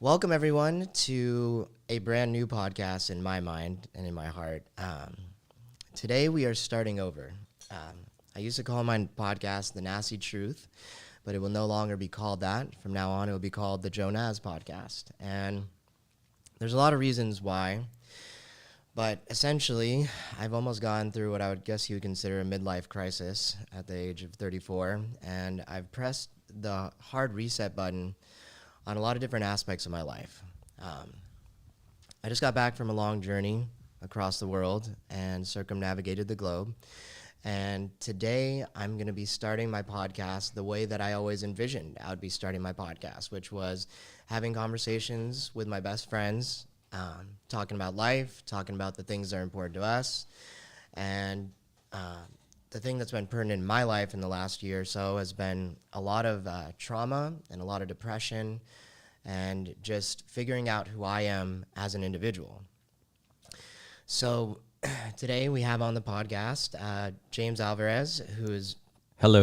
Welcome, everyone, to a brand new podcast in my mind and in my heart. Today, we are starting over. I used to call my podcast The Nasty Truth, but it will no longer be called that. From now on, it will be called the Jonaz podcast. And there's a lot of reasons why, but essentially, I've almost gone through what I would guess you would consider a midlife crisis at the age of 34, and I've pressed the hard reset button on a lot of different aspects of my life. I just got back from a long journey across the world and circumnavigated the globe. And today I'm going to be starting my podcast the way that I always envisioned I would be starting my podcast, which was having conversations with my best friends, talking about life, talking about the things that are important to us. And the thing that's been pertinent in my life in the last year or so has been a lot of trauma and a lot of depression and just figuring out who I am as an individual. So today we have on the podcast James Alvarez, who is Hello.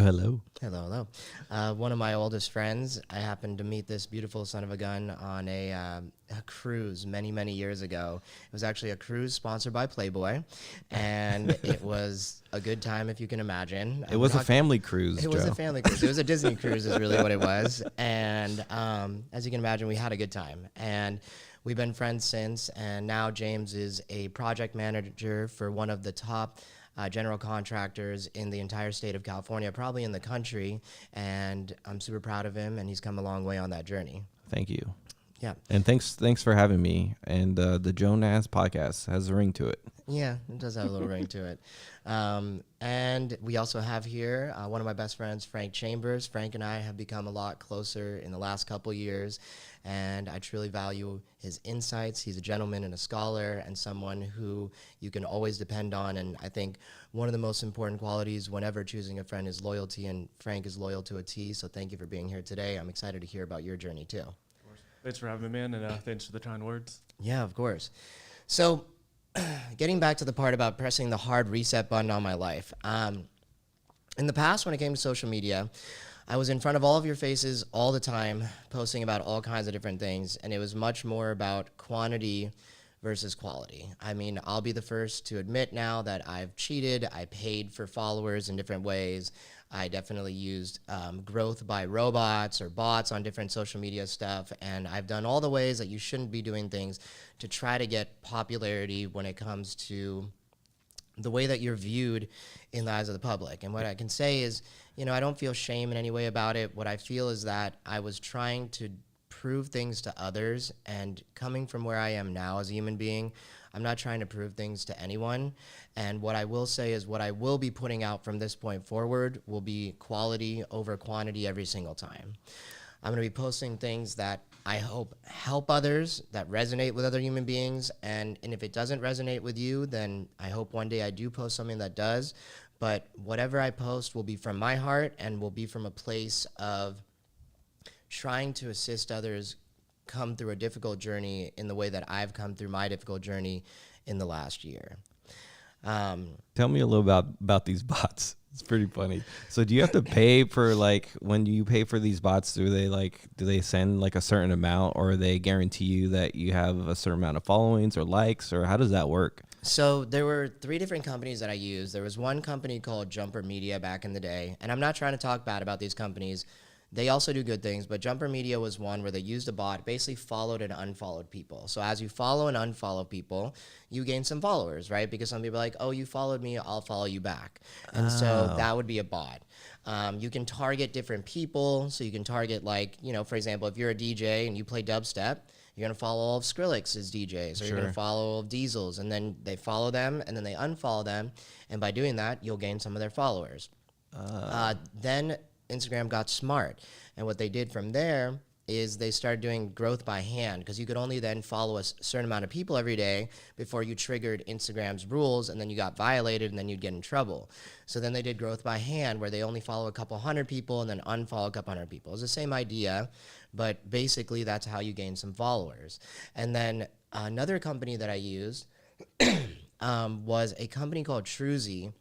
one of my oldest friends. I happened to meet this beautiful son of a gun on a cruise many years ago. It was actually a cruise sponsored by Playboy, and it was a good time, if you can imagine. It was a family cruise, It was a family cruise. It was a Disney cruise is really what it was. And as you can imagine, we had a good time. And we've been friends since, and now James is a project manager for one of the top general contractors in the entire state of California, probably in the country, and I'm super proud of him, and he's come a long way on that journey. Thank you. Yeah. And thanks for having me. And the Jonaz podcast has a ring to it. Yeah, it does have a little ring to it. And we also have here one of my best friends, Frank Chambers. Frank and I have become a lot closer in the last couple years, and I truly value his insights. He's a gentleman and a scholar and someone who you can always depend on. And I think one of the most important qualities whenever choosing a friend is loyalty, and Frank is loyal to a T. So thank you for being here today. I'm excited to hear about your journey too. Thanks for having me, man, and thanks for the kind words. Yeah, of course. So getting back to the part about pressing the hard reset button on my life. In the past, when it came to social media, I was in front of all of your faces all the time, posting about all kinds of different things, and it was much more about quantity versus quality. I mean, I'll be the first to admit now that I've cheated. I paid for followers in different ways. I definitely used growth by robots or bots on different social media stuff, and I've done all the ways that you shouldn't be doing things to try to get popularity when it comes to the way that you're viewed in the eyes of the public. And what I can say is, I don't feel shame in any way about it. What I feel is that I was trying to prove things to others, and coming from where I am now as a human being, I'm not trying to prove things to anyone. And what I will say is what I will be putting out from this point forward will be quality over quantity every single time. I'm going to be posting things that I hope help others, that resonate with other human beings. And if it doesn't resonate with you, then I hope one day I do post something that does. But whatever I post will be from my heart and will be from a place of trying to assist others come through a difficult journey in the way that I've come through my difficult journey in the last year. Tell me a little about these bots. It's pretty funny. So do you have to pay for, when you pay for these bots, do they send a certain amount, or they guarantee you that you have a certain amount of followings or likes, or how does that work? So there were 3 different companies that I used. There was one company called Jumper Media back in the day, and I'm not trying to talk bad about these companies. They also do good things, but Jumper Media was one where they used a bot, basically followed and unfollowed people. So as you follow and unfollow people, you gain some followers, right? Because some people are like, oh, you followed me, I'll follow you back. And so that would be a bot. You can target different people. So you can target, for example, if you're a DJ and you play dubstep, you're going to follow all of Skrillex's DJs, or you're going to follow all of Diesel's, and then they follow them, and then they unfollow them. And by doing that, you'll gain some of their followers. Then Instagram got smart, and what they did from there is they started doing growth by hand, because you could only then follow a certain amount of people every day before you triggered Instagram's rules, and then you got violated, and then you'd get in trouble. So then they did growth by hand, where they only follow a couple hundred people and then unfollow a couple hundred people. It's the same idea, but basically that's how you gain some followers. And then another company that I used was a company called Truzy.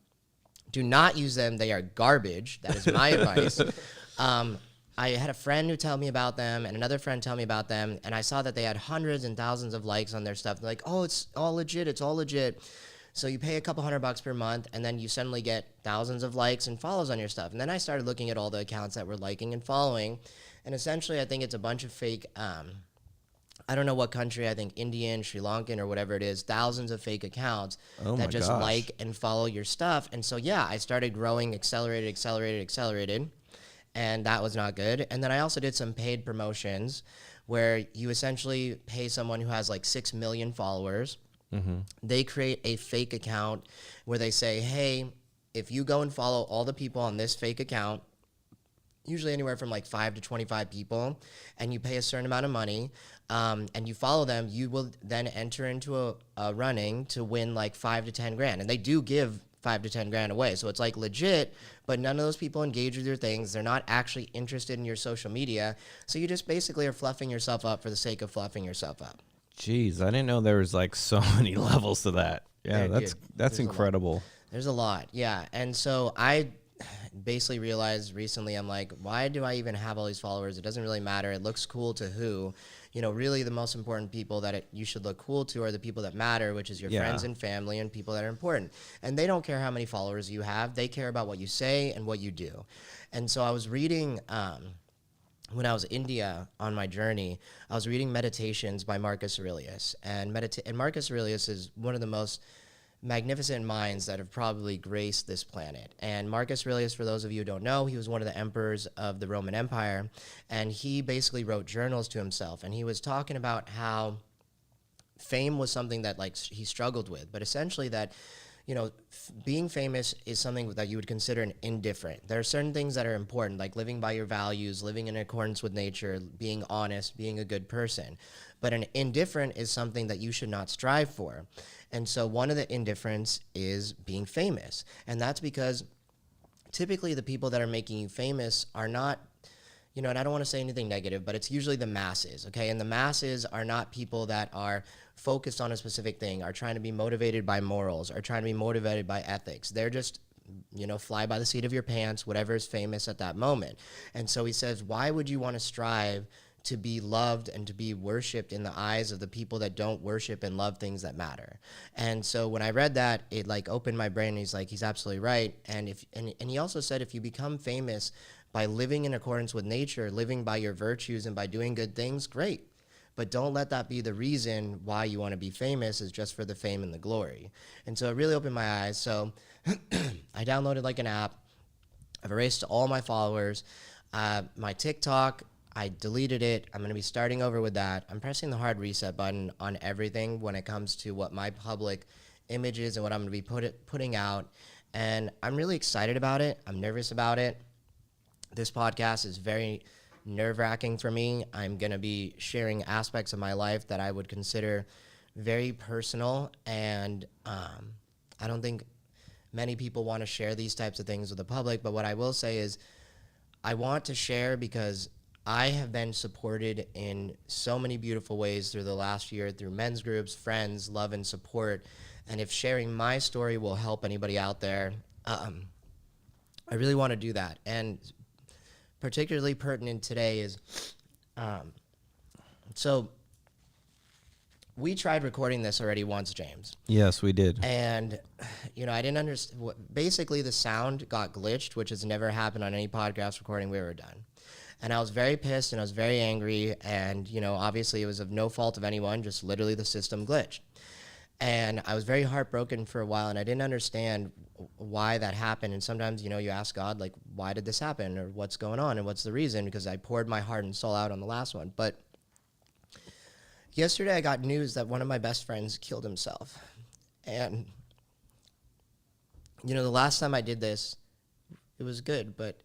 Do not use them. They are garbage. That is my advice. I had a friend who told me about them and another friend tell me about them, and I saw that they had hundreds and thousands of likes on their stuff. They're like, oh, it's all legit, it's all legit. So you pay a couple $100 per month, and then you suddenly get thousands of likes and follows on your stuff. And then I started looking at all the accounts that were liking and following, and essentially I think it's a bunch of fake, I don't know what country, I think Indian, Sri Lankan, or whatever it is, thousands of fake accounts that just like and follow your stuff. And so, yeah, I started growing, accelerated. And that was not good. And then I also did some paid promotions where you essentially pay someone who has like 6 million followers. Mm-hmm. They create a fake account where they say, hey, if you go and follow all the people on this fake account, usually anywhere from like 5 to 25 people, and you pay a certain amount of money, and you follow them, you will then enter into a running to win like 5 to 10 grand. And they do give 5 to 10 grand away. So it's like legit, but none of those people engage with your things. They're not actually interested in your social media. So you just basically are fluffing yourself up for the sake of fluffing yourself up. Jeez, I didn't know there was like so many levels to that. Yeah, that's incredible. There's a lot. Yeah. And so I basically realized recently, I'm like, why do I even have all these followers? It doesn't really matter. It looks cool to who? You know, really the most important people that you should look cool to are the people that matter, which is your friends and family and people that are important. And they don't care how many followers you have. They care about what you say and what you do. And so I was reading, when I was in India on my journey, I was reading Meditations by Marcus Aurelius. And Marcus Aurelius is one of the most magnificent minds that have probably graced this planet. And Marcus Aurelius, for those of you who don't know, he was one of the emperors of the Roman Empire, and he basically wrote journals to himself, and he was talking about how fame was something that like he struggled with, but essentially that, you know, being famous is something that you would consider an indifferent. There are certain things that are important, like living by your values, living in accordance with nature, being honest, being a good person. But an indifferent is something that you should not strive for. And so one of the indifferents is being famous. And that's because typically the people that are making you famous are not, you know, and I don't want to say anything negative, but it's usually the masses, okay? And the masses are not people that are focused on a specific thing, are trying to be motivated by morals, are trying to be motivated by ethics. They're just, you know, fly by the seat of your pants, whatever is famous at that moment. And so he says, why would you want to strive to be loved and to be worshipped in the eyes of the people that don't worship and love things that matter? And so when I read that, it like opened my brain. And he's like, he's absolutely right. And he also said, if you become famous by living in accordance with nature, living by your virtues and by doing good things, great. But don't let that be the reason why you want to be famous, is just for the fame and the glory. And so it really opened my eyes. So I downloaded like an app. I've erased all my followers. My TikTok, I deleted it. I'm going to be starting over with that. I'm pressing the hard reset button on everything when it comes to what my public image is and what I'm going to be putting out. And I'm really excited about it. I'm nervous about it. This podcast is very nerve-wracking for me. I'm going to be sharing aspects of my life that I would consider very personal, and I don't think many people want to share these types of things with the public, but what I will say is I want to share because I have been supported in so many beautiful ways through the last year, through men's groups, friends, love, and support, and if sharing my story will help anybody out there, I really want to do that. And particularly pertinent today is, so we tried recording this already once, James. Yes, we did. And, you know, I didn't understand. Basically, the sound got glitched, which has never happened on any podcast recording we've ever done. And I was very pissed and I was very angry. And, you know, obviously it was of no fault of anyone, just literally the system glitched. And I was very heartbroken for a while, and I didn't understand why that happened. And sometimes, you know, you ask God, like, why did this happen, or what's going on, and what's the reason? Because I poured my heart and soul out on the last one. But yesterday I got news that one of my best friends killed himself. And, you know, the last time I did this, it was good, but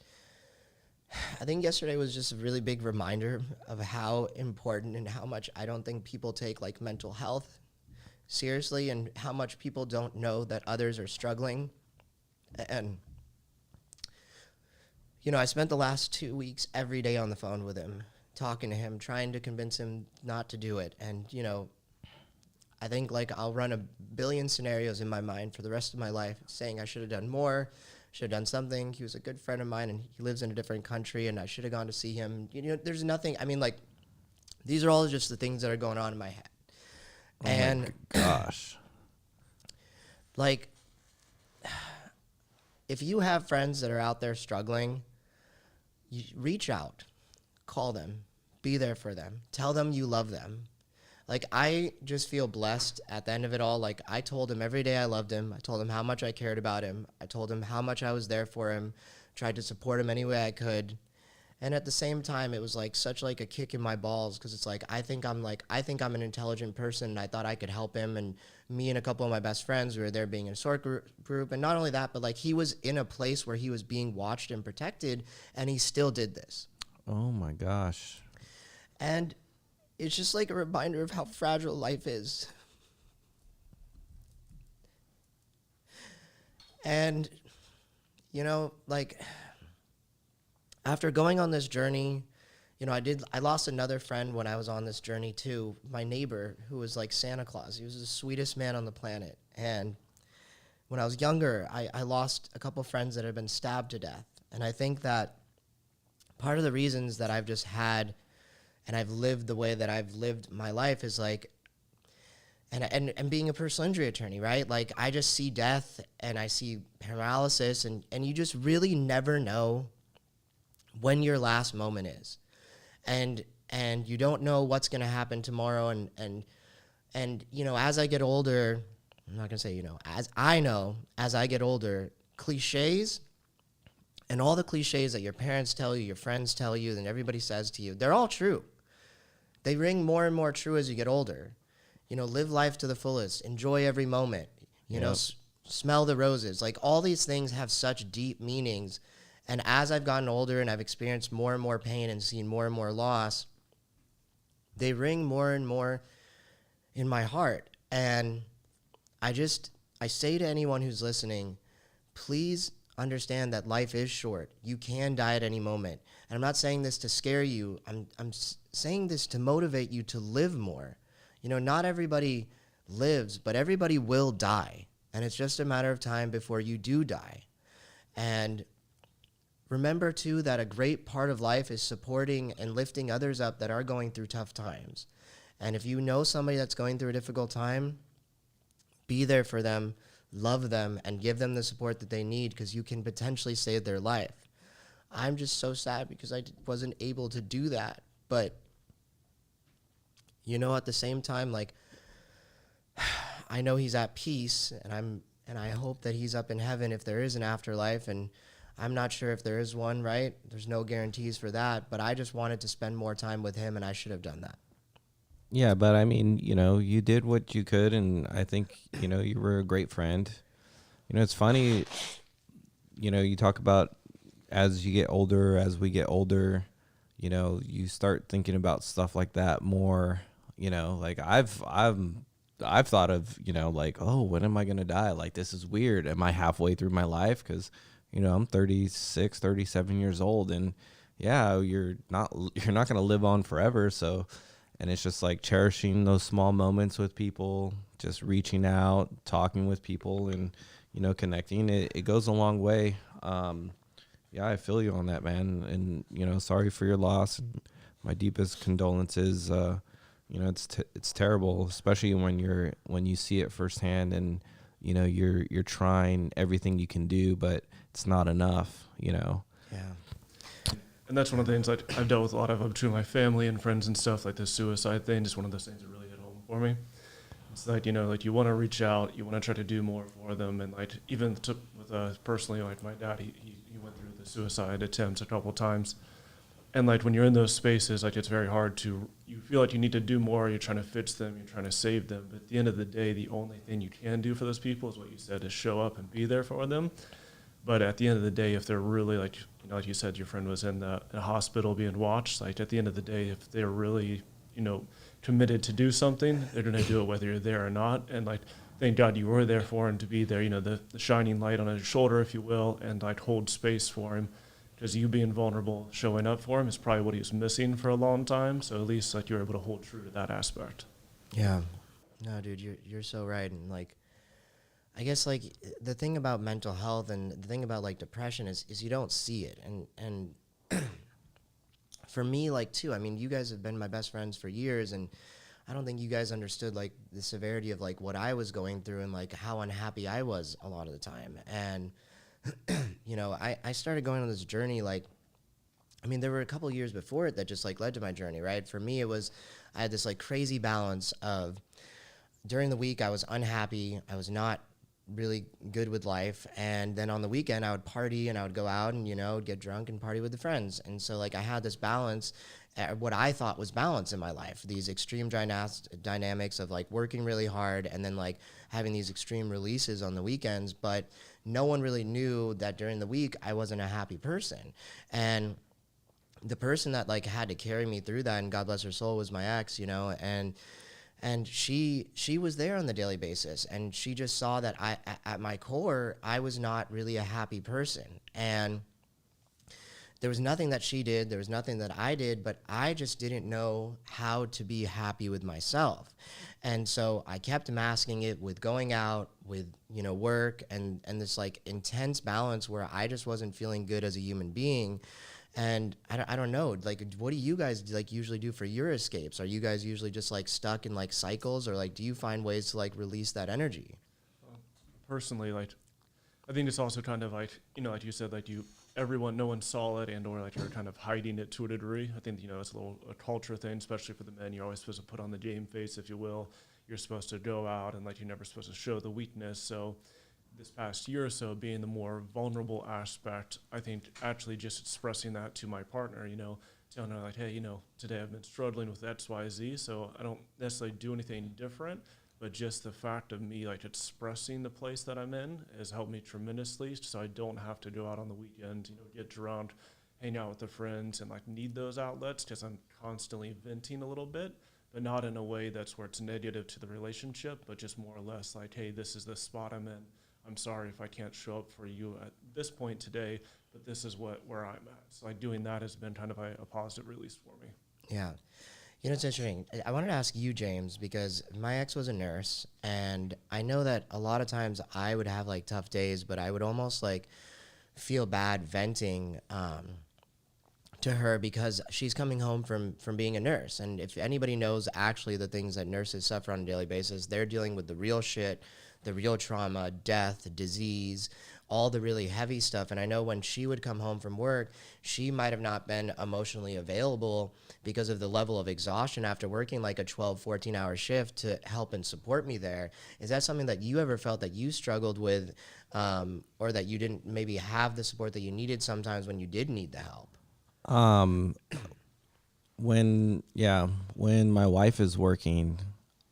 I think yesterday was just a really big reminder of how important and how much I don't think people take, like, mental health seriously, and how much people don't know that others are struggling. And, you know, I spent the last 2 weeks every day on the phone with him, talking to him, trying to convince him not to do it. And, you know, I think, like, I'll run a billion scenarios in my mind for the rest of my life saying I should have done more, should have done something. He was a good friend of mine, and he lives in a different country, and I should have gone to see him. You know, there's nothing. I mean, like, these are all just the things that are going on in my head. Oh And my gosh. like, if you have friends that are out there struggling, you reach out, call them, be there for them, tell them you love them. Like, I just feel blessed at the end of it all. Like, I told him every day I loved him. I told him how much I cared about him. I told him how much I was there for him, tried to support him any way I could. And at the same time, it was like such like a kick in my balls, because it's like I think I'm an intelligent person, and I thought I could help him. And me and a couple of my best friends, we were there being in a support group. And not only that, but like, he was in a place where he was being watched and protected, and he still did this. Oh my gosh. And it's just like a reminder of how fragile life is. And, you know, like, after going on this journey, you know, I lost another friend when I was on this journey too, my neighbor, who was like Santa Claus. He was the sweetest man on the planet. And when I was younger, I lost a couple friends that had been stabbed to death. And I think that part of the reasons that I've just had, and I've lived the way that I've lived my life, is like, and being a personal injury attorney, right? Like, I just see death and I see paralysis, and you just really never know when your last moment is. And you don't know what's going to happen tomorrow. And, you know, as I get older, I'm not going to say, you know, as I know, as I get older, cliches and all the cliches that your parents tell you, your friends tell you, and everybody says to you, they're all true. They ring more and more true as you get older. You know, live life to the fullest, enjoy every moment, you know, smell the roses. Like, all these things have such deep meanings. And as I've gotten older and I've experienced more and more pain and seen more and more loss, they ring more and more in my heart. And I say to anyone who's listening, please understand that life is short. You can die at any moment. And I'm not saying this to scare you. I'm saying this to motivate you to live more. You know, not everybody lives, but everybody will die. And it's just a matter of time before you do die. And remember, too, that a great part of life is supporting and lifting others up that are going through tough times. And if you know somebody that's going through a difficult time, be there for them, love them, and give them the support that they need, because you can potentially save their life. I'm just so sad because I wasn't able to do that. But, you know, at the same time, like, I know he's at peace, and I hope that he's up in heaven if there is an afterlife. And I'm not sure if there is one, right? There's no guarantees for that, but I just wanted to spend more time with him, and I should have done that. Yeah, but I mean, you know, you did what you could, and I think, you know, you were a great friend. You know, it's funny, you know, you talk about as you get older, as we get older, you know, you start thinking about stuff like that more. You know, like I've thought of, you know, like, oh, when am I going to die? Like, this is weird. Am I halfway through my life? Because, you know, I'm 36, 37 years old, and yeah, you're not going to live on forever. So, and it's just like cherishing those small moments with people, just reaching out, talking with people, and, you know, connecting. It goes a long way. Yeah, I feel you on that, man. And, you know, sorry for your loss. And my deepest condolences. You know, it's terrible, especially when you see it firsthand, and, you know, you're trying everything you can do, but it's not enough, you know. Yeah. And that's one of the things I've dealt with a lot of between my family and friends and stuff, like the suicide thing. Just one of those things that really hit home for me. It's like, you know, like, you want to reach out, you want to try to do more for them. And like, even with personally, like my dad, he went through the suicide attempts a couple times. And like, when you're in those spaces, like, it's very hard you feel like you need to do more. You're trying to fix them, you're trying to save them. But at the end of the day, the only thing you can do for those people is what you said, is show up and be there for them. But at the end of the day, if they're really, like, you know, like you said, your friend was in a hospital being watched, like, at the end of the day, if they're really, you know, committed to do something, they're going to do it whether you're there or not. And like, thank God you were there for him to be there, you know, the shining light on his shoulder, if you will, and like hold space for him. Because you being vulnerable, showing up for him is probably what he was missing for a long time. So at least like, you're able to hold true to that aspect. Yeah. No, dude, you're so right. And like, I guess like the thing about mental health and the thing about like depression is you don't see it. And for me, like too, I mean, you guys have been my best friends for years, and I don't think you guys understood like the severity of like what I was going through and like how unhappy I was a lot of the time. And you know, I started going on this journey like, I mean, there were a couple of years before it that just like led to my journey, right? For me, it was, I had this like crazy balance of during the week I was unhappy, I was not really good with life, and then on the weekend I would party and I would go out and, you know, get drunk and party with the friends. And so like I had this balance, what I thought was balance in my life, these extreme dynamics of like working really hard and then like having these extreme releases on the weekends. But no one really knew that during the week I wasn't a happy person. And the person that like had to carry me through that, and God bless her soul, was my ex, you know. And she was there on the daily basis, and she just saw that I, at my core, I was not really a happy person. And there was nothing that she did, there was nothing that I did, but I just didn't know how to be happy with myself. And so I kept masking it with going out, with, you know, work, and this like intense balance where I just wasn't feeling good as a human being. And I don't know, like, what do you guys like usually do for your escapes? Are you guys usually just like stuck in like cycles, or like do you find ways to like release that energy? Personally, like, I think it's also kind of like, you know, like you said, like no one saw it, and or like you're kind of hiding it to a degree. I think, you know, it's a culture thing, especially for the men. You're always supposed to put on the game face, if you will. You're supposed to go out and like you're never supposed to show the weakness. So this past year or so, being the more vulnerable aspect, I think actually just expressing that to my partner, you know, telling her like, hey, you know, today I've been struggling with X, Y, Z, so I don't necessarily do anything different, but just the fact of me like expressing the place that I'm in has helped me tremendously, so I don't have to go out on the weekend, you know, get drunk, hang out with the friends, and like need those outlets because I'm constantly venting a little bit, but not in a way that's where it's negative to the relationship, but just more or less like, hey, this is the spot I'm in. I'm sorry if I can't show up for you at this point today, but this is where I'm at. So like doing that has been kind of a positive release for me. Yeah. You know, it's interesting. I wanted to ask you, James, because my ex was a nurse, and I know that a lot of times I would have like tough days, but I would almost like feel bad venting to her because she's coming home from being a nurse. And if anybody knows actually the things that nurses suffer on a daily basis, they're dealing with the real shit, the real trauma, death, disease, all the really heavy stuff. And I know when she would come home from work, she might have not been emotionally available because of the level of exhaustion after working like a 12, 14-hour shift to help and support me there. Is that something that you ever felt that you struggled with, or that you didn't maybe have the support that you needed sometimes when you did need the help? When my wife is working,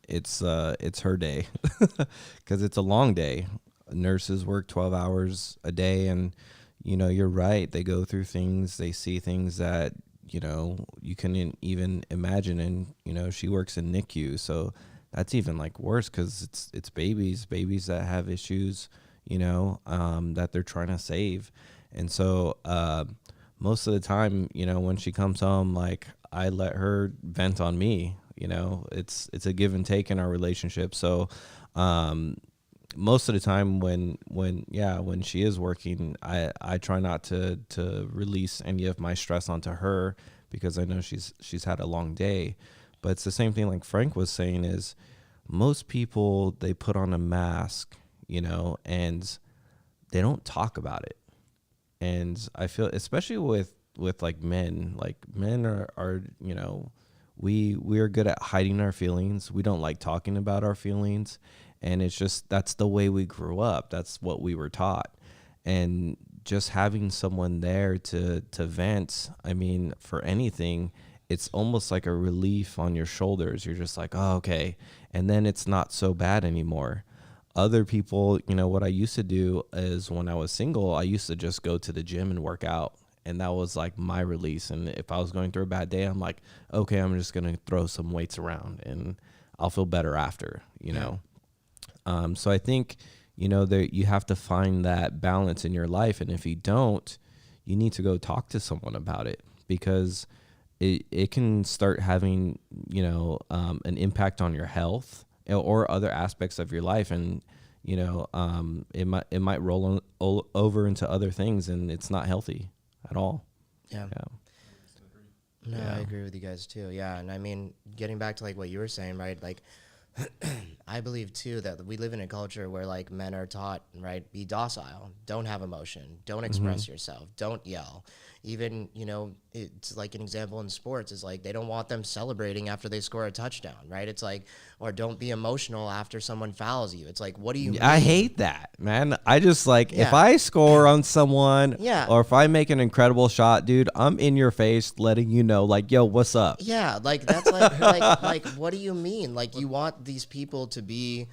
it's her day because it's a long day. Nurses work 12 hours a day, and you know, you're right, they go through things, they see things that, you know, you couldn't even imagine. And you know, she works in NICU, so that's even like worse because it's babies that have issues, you know, that they're trying to save. And so most of the time, you know, when she comes home, like I let her vent on me. You know, it's a give and take in our relationship. So most of the time when she is working, I try not to release any of my stress onto her because I know she's had a long day. But it's the same thing like Frank was saying, is most people, they put on a mask, you know, and they don't talk about it. And I feel, especially with like men are, you know, we are good at hiding our feelings. We don't like talking about our feelings. And it's just, that's the way we grew up. That's what we were taught. And just having someone there to vent, I mean, for anything, it's almost like a relief on your shoulders. You're just like, oh, okay. And then it's not so bad anymore. Other people, you know, what I used to do is when I was single, I used to just go to the gym and work out. And that was like my release. And if I was going through a bad day, I'm like, okay, I'm just going to throw some weights around and I'll feel better after, you know? So I think, you know, you have to find that balance in your life. And if you don't, you need to go talk to someone about it, because it can start having, you know, an impact on your health or other aspects of your life. And, it might over into other things, and it's not healthy at all. Yeah. No, Yeah. I agree with you guys too. Yeah, and I mean, getting back to like what you were saying, right? Like, I believe too that we live in a culture where like men are taught, right? Be docile, don't have emotion, don't express yourself, don't yell. Even, it's like an example in sports is like they don't want them celebrating after they score a touchdown, right? It's like, or don't be emotional after someone fouls you. It's like, what do you mean? I hate that, man. I just like, Yeah. if I score on someone, Yeah. or if I make an incredible shot, dude, I'm in your face letting you know, like, yo, what's up? Yeah, like that's like like what do you mean? Like you want these people to be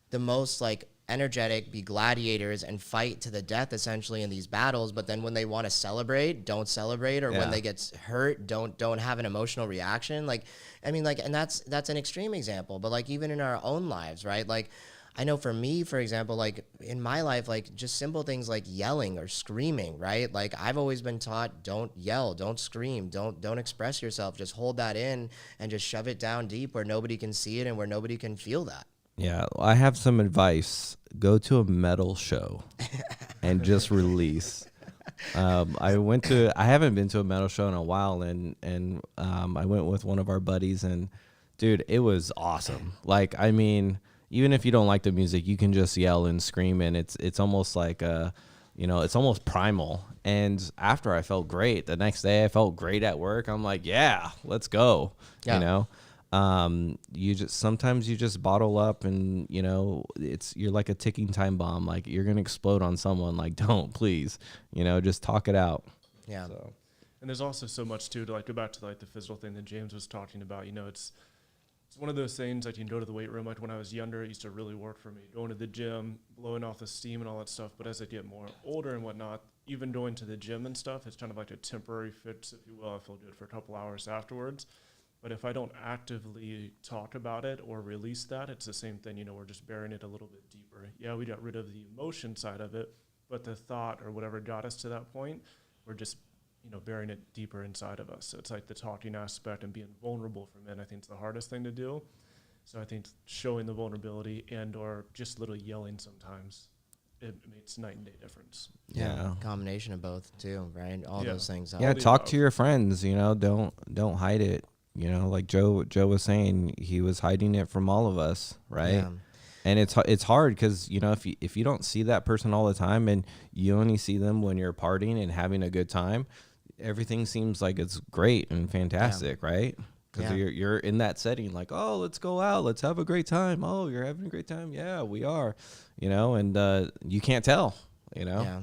the most like energetic, be gladiators and fight to the death essentially in these battles, but then when they want to celebrate, don't celebrate, or Yeah. when they get hurt, don't have an emotional reaction. Like I mean, like, and that's an extreme example, but like even in our own lives, right? Like I know for me, for example, like in my life, like just simple things like yelling or screaming, right? Like I've always been taught, don't yell, don't scream, don't express yourself, just hold that in and just shove it down deep where nobody can see it and where nobody can feel that. Yeah, I have some advice. Go to a metal show and just release. I haven't been to a metal show in a while, and I went with one of our buddies, and dude, it was awesome. Like, I mean, even if you don't like the music, you can just yell and scream, and it's almost like it's almost primal. And after I felt great, the next day I felt great at work. I'm like, yeah, let's go. Yeah. Sometimes you just bottle up, and you're like a ticking time bomb. Like, you're gonna explode on someone. Like, don't, please, just talk it out. Yeah. So, and there's also so much too to like go back to like the physical thing that James was talking about. It's one of those things like you can go to the weight room. Like when I was younger, it used to really work for me, going to the gym, blowing off the steam and all that stuff. But as I get more older and whatnot, even going to the gym and stuff, it's kind of like a temporary fix, if you will. I feel good for a couple hours afterwards. But if I don't actively talk about it or release that, it's the same thing. We're just burying it a little bit deeper. Yeah, we got rid of the emotion side of it, but the thought or whatever got us to that point, we're just, burying it deeper inside of us. So it's like the talking aspect and being vulnerable for men, I think, is the hardest thing to do. So I think showing the vulnerability and or just little yelling sometimes, it makes night and day difference. Yeah. Combination of both too, right? All those things. Yeah, All the talk above. to your friends. Don't hide it. Like Joe was saying, he was hiding it from all of us, right? Yeah. And it's hard because if you don't see that person all the time, and you only see them when you're partying and having a good time, everything seems like it's great and fantastic, right? Because you're in that setting, like, oh, let's go out, let's have a great time. Oh, you're having a great time. Yeah, we are. And you can't tell. Yeah.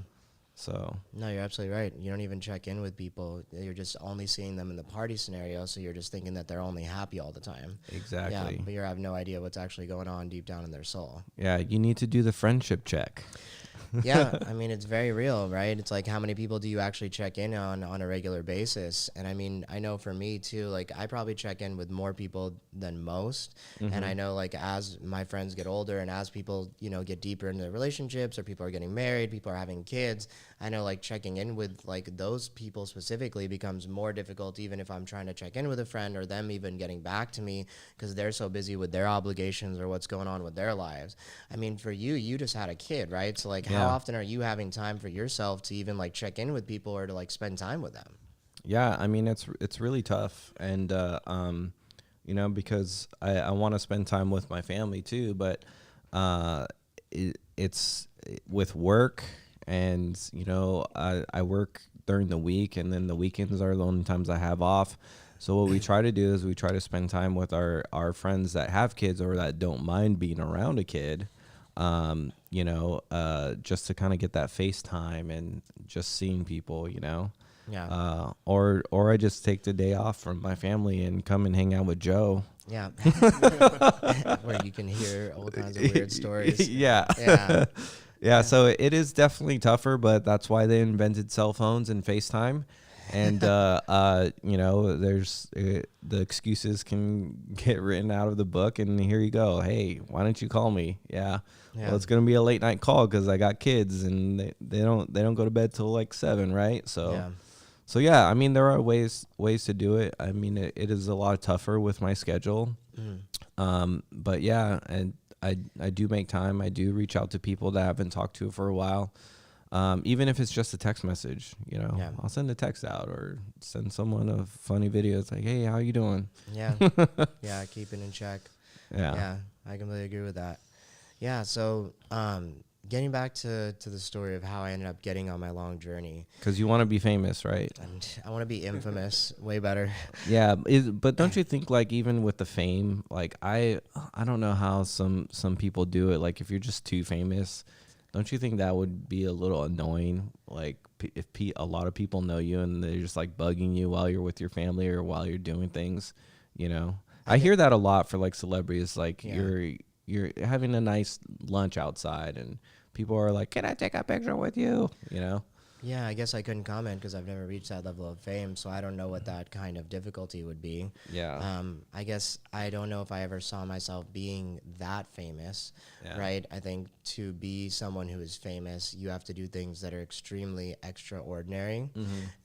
So No, you're absolutely right. You don't even check in with people. You're just only seeing them in the party scenario, so you're just thinking that they're only happy all the time. exactly. Yeah, but you have no idea what's actually going on deep down in their soul. Yeah, you need to do the friendship check. Yeah, I mean, it's very real, right? It's like, how many people do you actually check in on a regular basis? And I mean, I know for me too, like I probably check in with more people than most. And I know like as my friends get older and as people, get deeper into their relationships, or people are getting married, people are having kids, I know like checking in with like those people specifically becomes more difficult, even if I'm trying to check in with a friend or them even getting back to me, because they're so busy with their obligations or what's going on with their lives. I mean, for you just had a kid, right? So like how often are you having time for yourself to even like check in with people or to like spend time with them? Yeah, I mean, it's really tough, and because I want to spend time with my family too, but it's with work, and I work during the week, and then the weekends are the only times I have off. So what we try to do is we try to spend time with our friends that have kids or that don't mind being around a kid. Just to kind of get that FaceTime and just seeing people, Yeah. or I just take the day off from my family and come and hang out with Joe. Yeah. Where you can hear all kinds of weird stories. Yeah. Yeah. Yeah. So it is definitely tougher, but that's why they invented cell phones and FaceTime. And, there's the excuses can get written out of the book, and here you go. Hey, why don't you call me? Yeah. Well, it's going to be a late night call because I got kids, and they don't go to bed till like 7, right? So, yeah, I mean, there are ways to do it. I mean, it is a lot tougher with my schedule. But yeah, and I do make time. I do reach out to people that I haven't talked to for a while. Even if it's just a text message, you know, Yeah. I'll send a text out or send someone a funny video. It's like, hey, how you doing? Yeah. Yeah, keep it in check. Yeah. Yeah, I completely agree with that. Yeah, so getting back to the story of how I ended up getting on my long journey. Because you want to be famous, right? And I want to be infamous, way better. Yeah, but don't you think, like, even with the fame, like, I don't know how some people do it. Like, if you're just too famous, don't you think that would be a little annoying? Like, if a lot of people know you and they're just, like, bugging you while you're with your family or while you're doing things, you know? I hear that a lot for, like, celebrities. Like, Yeah. you're having a nice lunch outside and people are like, can I take a picture with you? You know? Yeah, I guess I couldn't comment because I've never reached that level of fame, so I don't know what that kind of difficulty would be. Yeah. I guess I don't know if I ever saw myself being that famous, Yeah. right? I think to be someone who is famous, you have to do things that are extremely extraordinary,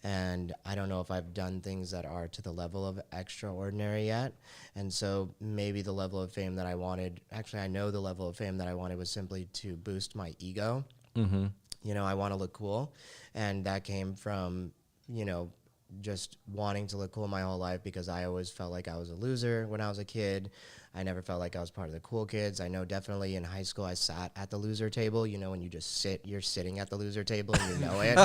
and I don't know if I've done things that are to the level of extraordinary yet, and so maybe the level of fame that I wanted, actually I know the level of fame that I wanted was simply to boost my ego. Mm-hmm. You know, I want to look cool. And that came from, you know, just wanting to look cool my whole life because I always felt like I was a loser when I was a kid. I never felt like I was part of the cool kids. I know definitely in high school I sat at the loser table. You know, when you just you're sitting at the loser table and you know it.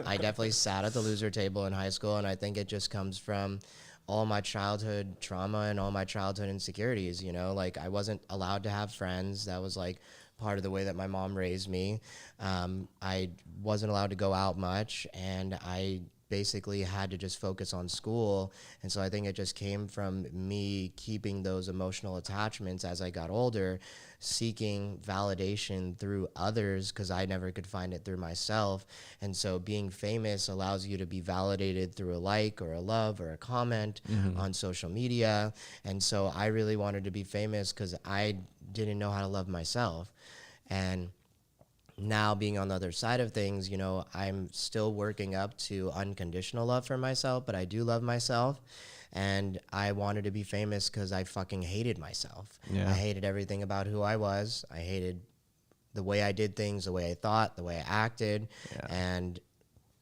I definitely sat at the loser table in high school, and I think it just comes from all my childhood trauma and all my childhood insecurities, you know? Like, I wasn't allowed to have friends. That was, like, part of the way that my mom raised me. I wasn't allowed to go out much, and I basically had to just focus on school. And so I think it just came from me keeping those emotional attachments as I got older, seeking validation through others because I never could find it through myself. And so being famous allows you to be validated through a like or a love or a comment on social media. And so I really wanted to be famous because I didn't know how to love myself. And now being on the other side of things, you know, I'm still working up to unconditional love for myself, but I do love myself. And I wanted to be famous because I fucking hated myself. Yeah. I hated everything about who I was. I hated the way I did things, the way I thought, the way I acted. Yeah. And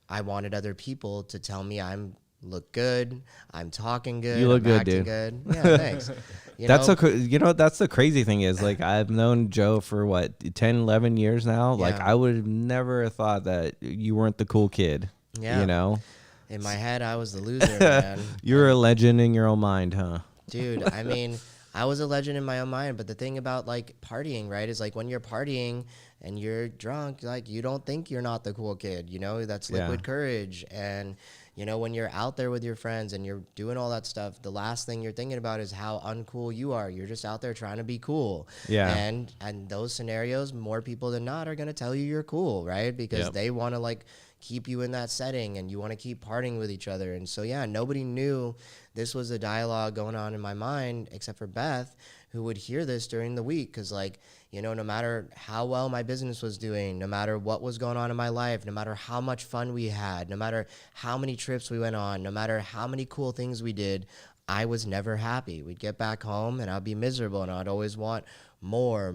I wanted other people to tell me I'm look good, I'm talking good, You look I'm good, acting dude. good. Yeah, thanks. That's that's the crazy thing is, like, I've known Joe for what 10, 11 years now. Like, Yeah. I would have never thought that you weren't the cool kid. Yeah. You know, in my head, I was the loser, man. you're a legend in your own mind, huh? Dude, I mean, I was a legend in my own mind, but the thing about, like, partying, right, is, like, when you're partying and you're drunk, like, you don't think you're not the cool kid, you know? That's liquid courage. And, you know, when you're out there with your friends and you're doing all that stuff, the last thing you're thinking about is how uncool you are. You're just out there trying to be cool. Yeah. And those scenarios, more people than not are going to tell you you're cool, right? Because they want to, like, keep you in that setting and you want to keep partying with each other. And so, yeah, nobody knew this was a dialogue going on in my mind except for Beth, who would hear this during the week. Because, like, you know, no matter how well my business was doing, no matter what was going on in my life, no matter how much fun we had, no matter how many trips we went on, no matter how many cool things we did, I was never happy. We'd get back home and I'd be miserable and I'd always want more.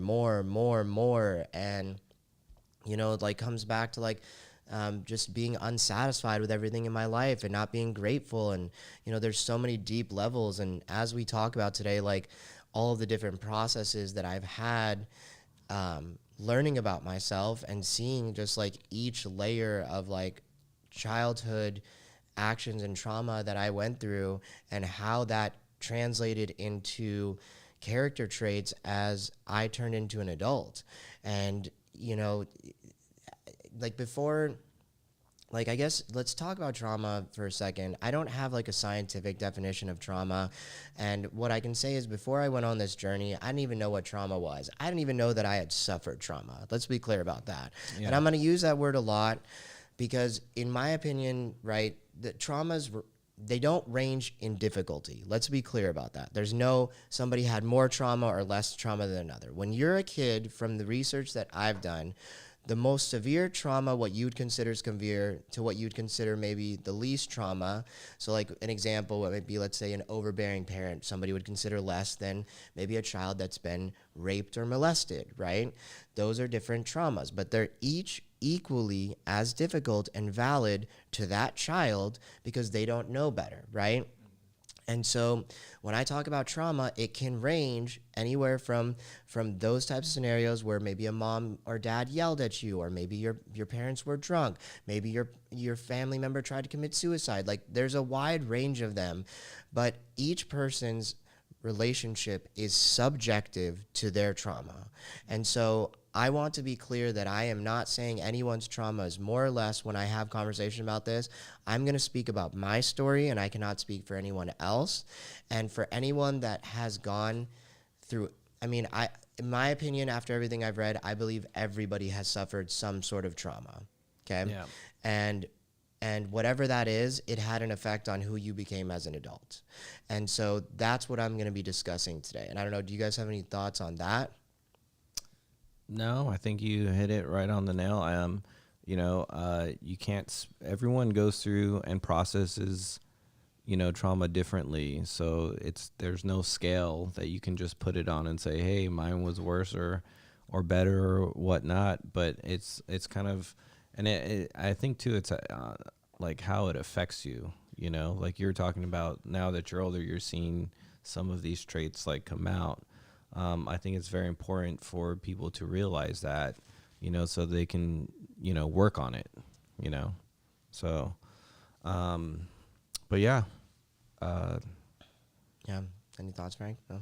And, you know, it, like, comes back to, like, just being unsatisfied with everything in my life and not being grateful. And, you know, there's so many deep levels. And as we talk about today, like, all of the different processes that I've had learning about myself and seeing just, like, each layer of, like, childhood actions and trauma that I went through and how that translated into character traits as I turned into an adult. And, you know, like, before, like, I guess let's talk about trauma for a second. I don't have, like, a scientific definition of trauma. And what I can say is before I went on this journey, I didn't even know what trauma was. I didn't even know that I had suffered trauma. Let's be clear about that. Yeah. And I'm going to use that word a lot because, in my opinion, right, the traumas, they don't range in difficulty. Let's be clear about that. There's no somebody had more trauma or less trauma than another. When you're a kid, from the research that I've done, the most severe trauma, what you'd consider severe, to what you'd consider maybe the least trauma. So like an example would be, let's say, an overbearing parent, somebody would consider less than maybe a child that's been raped or molested, right? Those are different traumas, but they're each equally as difficult and valid to that child because they don't know better, right? And so when I talk about trauma, it can range anywhere from those types of scenarios where maybe a mom or dad yelled at you, or maybe your parents were drunk, maybe your family member tried to commit suicide. Like, there's a wide range of them, but each person's relationship is subjective to their trauma. And so I want to be clear that I am not saying anyone's trauma is more or less when I have conversation about this. I'm going to speak about my story, and I cannot speak for anyone else. And for anyone that has gone through, in my opinion, after everything I've read, I believe everybody has suffered some sort of trauma. Okay? Yeah. And whatever that is, it had an effect on who you became as an adult. And so that's what I'm going to be discussing today. And I don't know, do you guys have any thoughts on that? No, I think you hit it right on the nail. You can't, everyone goes through and processes, trauma differently. So there's no scale that you can just put it on and say, hey, mine was worse or better or whatnot. But it's kind of, and I think too, it's like how it affects you, like you're talking about now that you're older, you're seeing some of these traits like come out. I think it's very important for people to realize that, so they can, work on it, so, but yeah. Yeah. Any thoughts, Frank? No?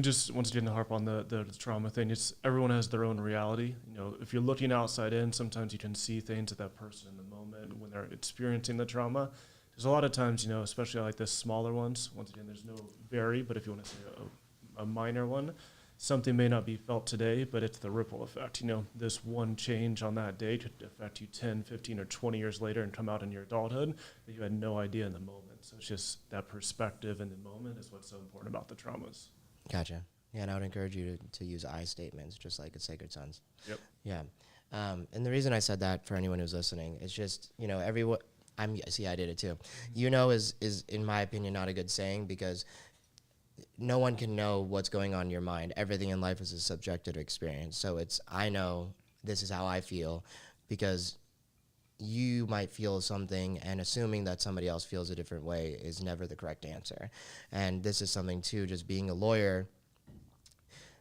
Just once again to harp on the trauma thing, it's everyone has their own reality. If you're looking outside in, sometimes you can see things of that person in the moment when they're experiencing the trauma. There's a lot of times, especially like the smaller ones, once again, there's no but if you want to say a minor one, something may not be felt today, but it's the ripple effect. This one change on that day could affect you 10, 15, or 20 years later and come out in your adulthood that you had no idea in the moment. So it's just that perspective in the moment is what's so important about the traumas. Gotcha. Yeah, and I would encourage you to use I statements, just like at Sacred Sons. Yep. Yeah. And the reason I said that for anyone who's listening is just, everyone, I did it too. Is in my opinion, not a good saying, because no one can know what's going on in your mind. Everything in life is a subjective experience. So I know this is how I feel, because you might feel something, and assuming that somebody else feels a different way is never the correct answer. And this is something too, just being a lawyer.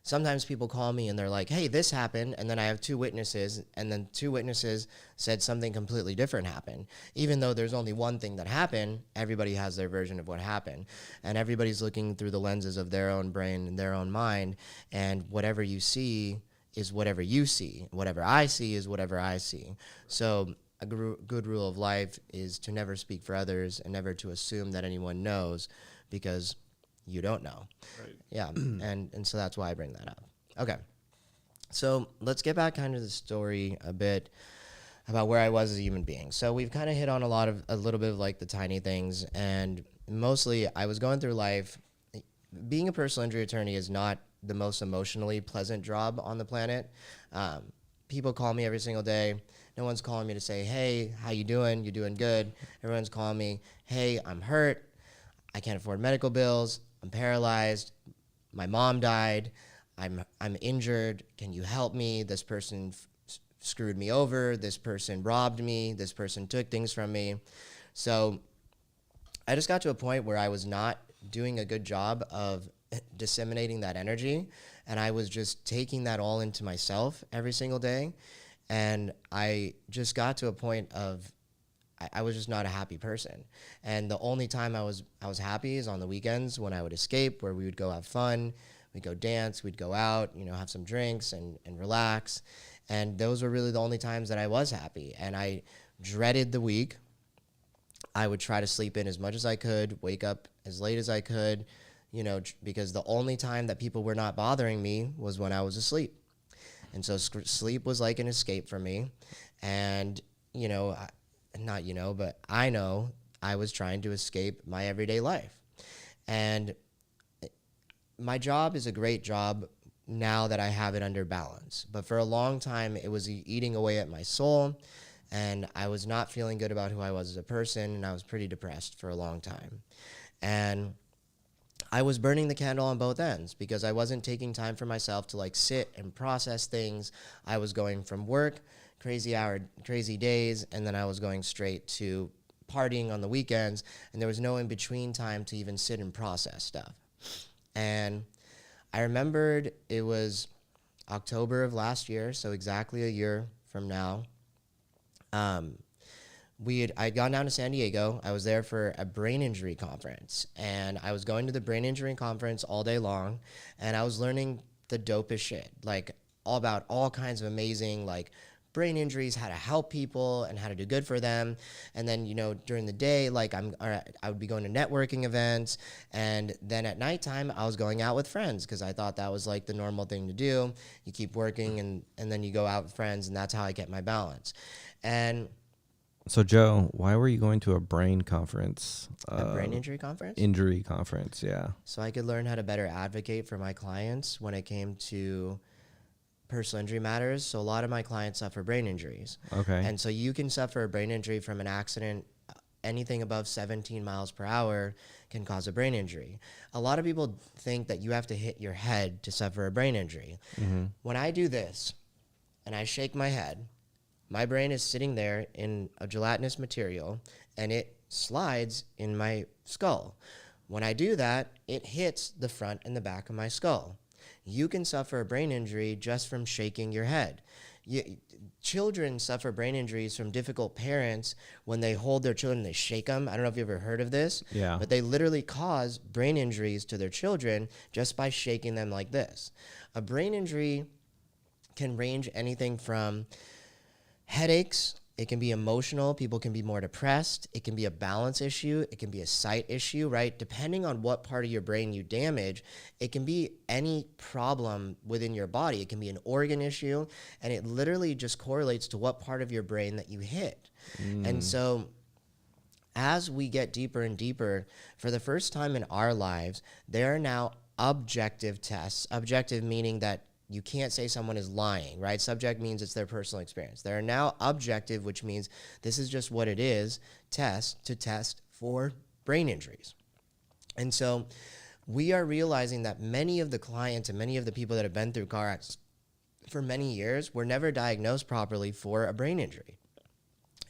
Sometimes people call me and they're like, hey, this happened, and then I have two witnesses, and then two witnesses said something completely different happened. Even though there's only one thing that happened, everybody has their version of what happened. And everybody's looking through the lenses of their own brain and their own mind, and whatever you see is whatever you see. Whatever I see is whatever I see. So a good rule of life is to never speak for others and never to assume that anyone knows, because you don't know. Right. Yeah, and so that's why I bring that up. Okay, so let's get back kind of the story a bit about where I was as a human being. So we've kind of hit on a little bit of like the tiny things, and mostly I was going through life. Being a personal injury attorney is not the most emotionally pleasant job on the planet. People call me every single day. No one's calling me to say, hey, how you doing? You doing good? Everyone's calling me, hey, I'm hurt. I can't afford medical bills. I'm paralyzed. My mom died. I'm injured. Can you help me? This person screwed me over. This person robbed me. This person took things from me. So I just got to a point where I was not doing a good job of disseminating that energy, and I was just taking that all into myself every single day. And I just got to a point of I was just not a happy person. And the only time I was happy is on the weekends when I would escape, where we would go have fun, we'd go dance, we'd go out, have some drinks and relax. And those were really the only times that I was happy. And I dreaded the week. I would try to sleep in as much as I could, wake up as late as I could, because the only time that people were not bothering me was when I was asleep. And so sleep was like an escape for me. And, but I know I was trying to escape my everyday life. And my job is a great job now that I have it under balance. But for a long time, it was eating away at my soul, and I was not feeling good about who I was as a person, and I was pretty depressed for a long time. And I was burning the candle on both ends because I wasn't taking time for myself to like sit and process things. I was going from work, crazy days, and then I was going straight to partying on the weekends, and there was no in between time to even sit and process stuff. And I remembered it was October of last year, so exactly a year from now. I'd gone down to San Diego. I was there for a brain injury conference, and I was going to the brain injury conference all day long, and I was learning the dopest shit, like all about all kinds of amazing, like brain injuries, how to help people and how to do good for them. And then, during the day, like I would be going to networking events, and then at nighttime I was going out with friends because I thought that was like the normal thing to do. You keep working and then you go out with friends, and that's how I get my balance. And so Joe, why were you going to a brain conference? a brain injury conference? Injury conference, yeah. So I could learn how to better advocate for my clients when it came to personal injury matters. So a lot of my clients suffer brain injuries. Okay. And so you can suffer a brain injury from an accident. Anything above 17 miles per hour can cause a brain injury. A lot of people think that you have to hit your head to suffer a brain injury. Mm-hmm. When I do this and I shake my head, my brain is sitting there in a gelatinous material, and it slides in my skull. When I do that, it hits the front and the back of my skull. You can suffer a brain injury just from shaking your head. Children suffer brain injuries from difficult parents when they hold their children, they shake them. I don't know if you've ever heard of this, Yeah. but they literally cause brain injuries to their children just by shaking them like this. A brain injury can range anything from headaches, it can be emotional, people can be more depressed, it can be a balance issue, it can be a sight issue, right? Depending on what part of your brain you damage, it can be any problem within your body. It can be an organ issue, and it literally just correlates to what part of your brain that you hit. And so as we get deeper and deeper, for the first time in our lives, there are now objective tests, objective meaning that you can't say someone is lying, right? Subject means it's their personal experience. There are now objective, which means this is just what it is, tests to test for brain injuries. And so we are realizing that many of the clients and many of the people that have been through car accidents for many years were never diagnosed properly for a brain injury.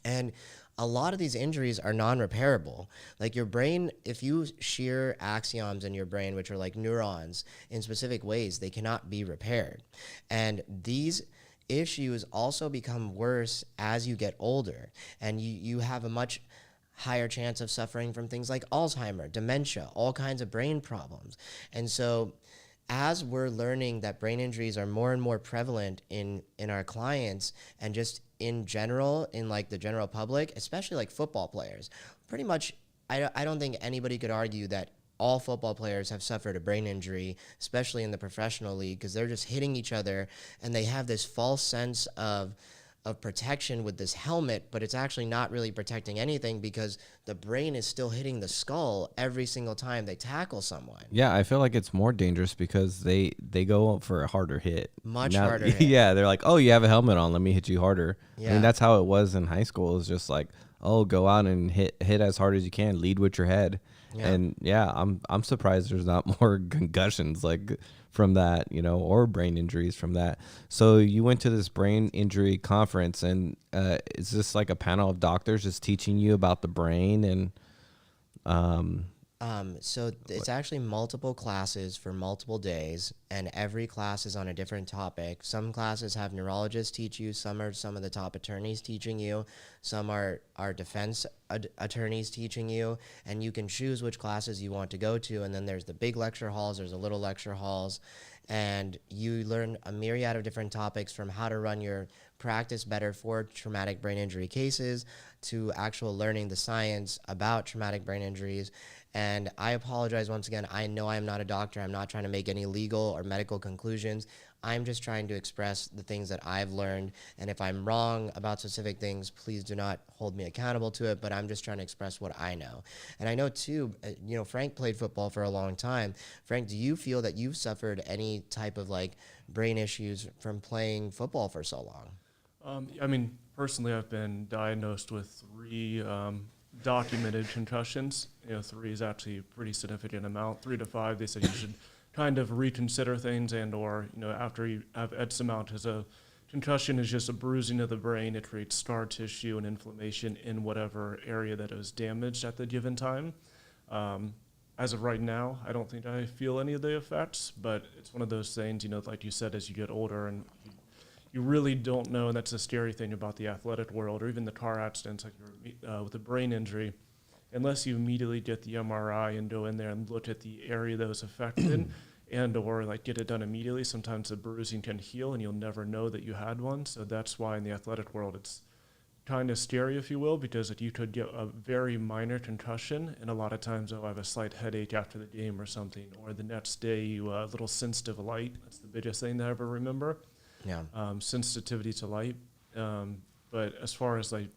And a lot of these injuries are non-repairable. Like your brain, if you shear axioms in your brain, which are like neurons in specific ways, they cannot be repaired. And these issues also become worse as you get older. And you have a much higher chance of suffering from things like Alzheimer, dementia, all kinds of brain problems. And so as we're learning that brain injuries are more and more prevalent in our clients and just in general, in like the general public, especially like football players, pretty much, I don't think anybody could argue that all football players have suffered a brain injury, especially in the professional league, because they're just hitting each other and they have this false sense of protection with this helmet, but it's actually not really protecting anything because the brain is still hitting the skull every single time they tackle someone. Yeah, I feel like it's more dangerous because they go for a harder hit. Much harder hit. Yeah, they're like, oh, you have a helmet on, let me hit you harder. Yeah. I mean, that's how it was in high school. It's just like, oh, go out and hit as hard as you can, lead with your head. Yeah. And yeah, I'm surprised there's not more concussions like from that, or brain injuries from that. So you went to this brain injury conference, and is this like a panel of doctors just teaching you about the brain and so it's actually multiple classes for multiple days, and every class is on a different topic. Some classes have neurologists teach you, some are some of the top attorneys teaching you, some are defense attorneys teaching you, and you can choose which classes you want to go to. And then there's the big lecture halls, there's the little lecture halls, and you learn a myriad of different topics, from how to run your practice better for traumatic brain injury cases to actual learning the science about traumatic brain injuries. And I apologize once again. I know I'm not a doctor. I'm not trying to make any legal or medical conclusions. I'm just trying to express the things that I've learned. And if I'm wrong about specific things, please do not hold me accountable to it. But I'm just trying to express what I know. And I know, too, Frank played football for a long time. Frank, do you feel that you've suffered any type of like brain issues from playing football for so long? I mean, personally, I've been diagnosed with 3 documented concussions. 3 is actually a pretty significant amount. 3 to 5, they said you should kind of reconsider things, and or after you have X amount, as a concussion is just a bruising of the brain. It creates scar tissue and inflammation in whatever area that was damaged at the given time. As of right now, I don't think I feel any of the effects, but it's one of those things, like you said, as you get older and you really don't know, and that's the scary thing about the athletic world, or even the car accidents, like with a brain injury, unless you immediately get the MRI and go in there and look at the area that was affected and or like get it done immediately, sometimes the bruising can heal and you'll never know that you had one. So that's why in the athletic world it's kind of scary, if you will, because you could get a very minor concussion and a lot of times you'll have a slight headache after the game or something, or the next day you a little sensitive light. That's the biggest thing that I ever remember. Yeah. Sensitivity to light. But as far as like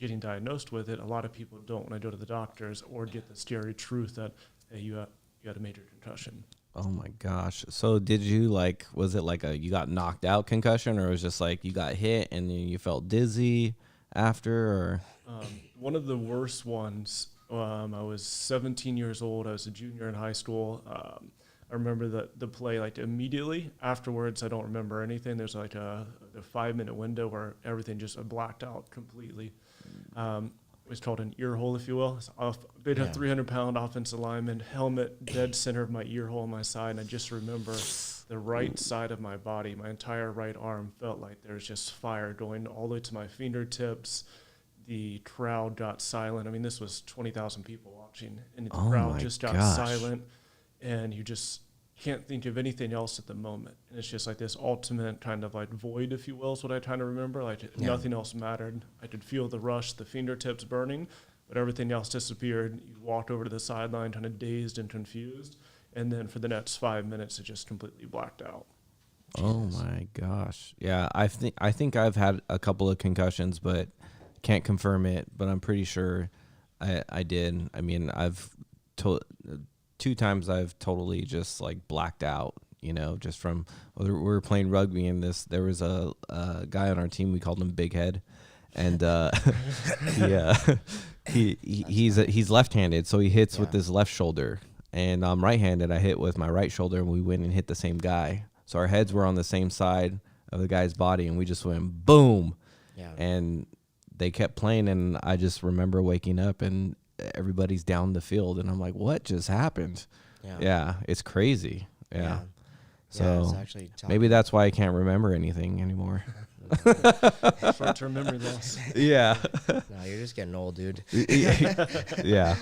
getting diagnosed with it, a lot of people don't want to go to the doctors or get the scary truth that, hey, you had a major concussion. Oh my gosh. So did you was it like you got knocked out concussion, or it was just like you got hit and then you felt dizzy after, or? One of the worst ones, I was 17 years old. I was a junior in high school. I remember the play like immediately afterwards. I don't remember anything. There's like a 5-minute window where everything just blacked out completely. It was called an ear hole, if you will. It's a 300-pound offensive lineman, helmet dead center of my ear hole on my side. And I just remember the right side of my body, my entire right arm felt like there was just fire going all the way to my fingertips. The crowd got silent. I mean, this was 20,000 people watching, and the crowd just got silent. And you just can't think of anything else at the moment. And it's just like this ultimate kind of like void, if you will, is what I try to remember. Like nothing else mattered. I could feel the rush, the fingertips burning, but everything else disappeared. You walked over to the sideline kind of dazed and confused. And then for the next 5 minutes, it just completely blacked out. Oh my gosh. Yeah, I think I've had a couple of concussions, but can't confirm it, but I'm pretty sure I did. I mean, I've 2 times I've totally just like blacked out, just from, we were playing rugby, and there was a guy on our team, we called him Big Head, and he's left-handed, so he hits with his left shoulder, and I'm right-handed. I hit with my right shoulder, and we went and hit the same guy. So our heads were on the same side of the guy's body, and we just went boom. Yeah. And they kept playing, and I just remember waking up and everybody's down the field, and I'm like, what just happened? Yeah, it's crazy. Yeah. So it's actually maybe that's why I can't remember anything anymore. Short-term memory loss. Yeah. No, you're just getting old, dude. Yeah.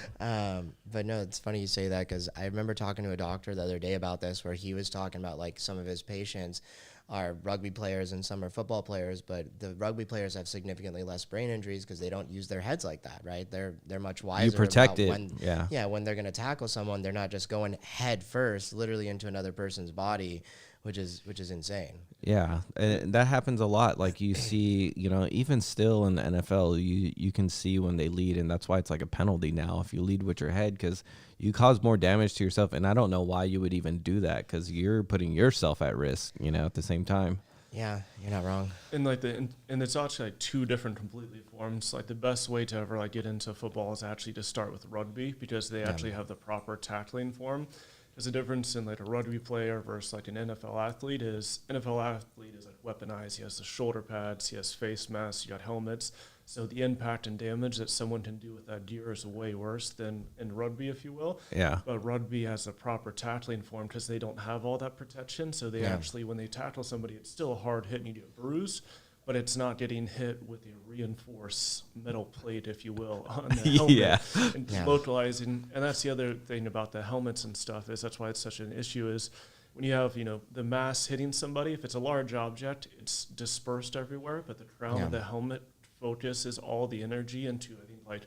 But no, it's funny you say that, because I remember talking to a doctor the other day about this, where he was talking about like some of his patients are rugby players and some are football players, but the rugby players have significantly less brain injuries because they don't use their heads like that, right? They're much wiser. You protect about it. when they're going to tackle someone, they're not just going head first, literally into another person's body, which is insane. Yeah, and that happens a lot. Like you see, even still in the NFL, you can see when they lead, and that's why it's like a penalty now if you lead with your head, because you cause more damage to yourself. And I don't know why you would even do that, because you're putting yourself at risk, at the same time. Yeah, you're not wrong. And and it's actually like 2 different completely forms. Like the best way to ever like get into football is actually to start with rugby, because they actually have the proper tackling form. There's a difference in like a rugby player versus like an NFL athlete. NFL athlete is like weaponized. He has the shoulder pads, he has face masks, you got helmets. So the impact and damage that someone can do with that gear is way worse than in rugby, if you will. Yeah. But rugby has a proper tackling form because they don't have all that protection. So they actually, when they tackle somebody, it's still a hard hit and you get bruised, but it's not getting hit with a reinforced metal plate, if you will, on the helmet. And localizing. And that's the other thing about the helmets and stuff, is that's why it's such an issue, is when you have, the mass hitting somebody, if it's a large object, it's dispersed everywhere, but the crown of the helmet focuses all the energy into, I think, like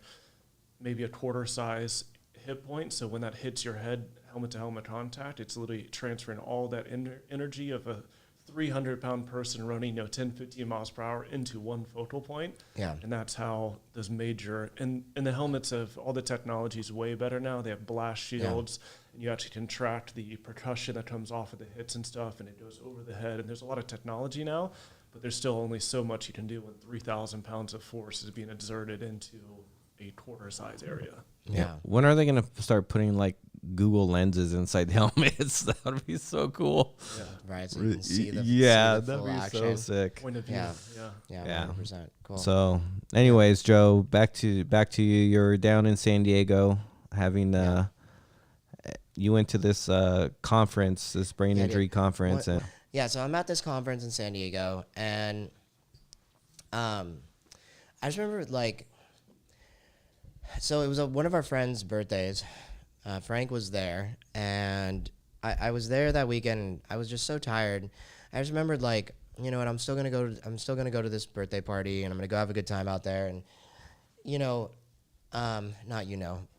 maybe a quarter size hit point. So when that hits your head, helmet to helmet contact, it's literally transferring all that energy of a 300-pound person running 10, 15 miles per hour into one focal point. Yeah. And that's how those major, and the helmets have, all the technology is way better now. They have blast shields, and you actually can track the percussion that comes off of the hits and stuff, and it goes over the head. And there's a lot of technology now, but there's still only so much you can do when 3,000 pounds of force is being exerted into a quarter-size area. Yeah. When are they going to start putting like Google lenses inside the helmets? That would be so cool. Yeah. Right. So you can see the that'd full be action. so sick. Point of view. Yeah. Yeah. Yeah. 100%. Cool. So, anyways, Joe, back to you. You're down in San Diego having you went to this conference, this brain injury conference, and yeah. So I'm at this conference in San Diego, and I just remember like. So it was one of our friends' birthdays. Frank was there, and I was there that weekend. I was just so tired. I just remembered, like, you know what? I'm still gonna go to this birthday party, and I'm gonna go have a good time out there. And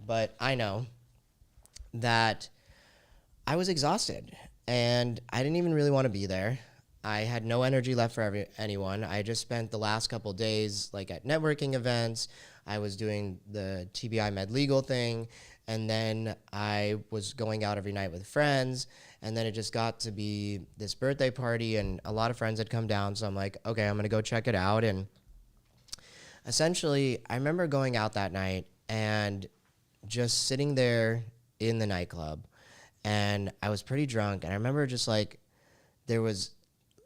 but I know that I was exhausted, and I didn't even really want to be there. I had no energy left for anyone. I just spent the last couple days like at networking events. I was doing the TBI Med Legal thing, and then I was going out every night with friends, and then it just got to be this birthday party, and a lot of friends had come down, so I'm like, okay, I'm going to go check it out. And essentially, I remember going out that night and just sitting there in the nightclub, and I was pretty drunk, and I remember just like it was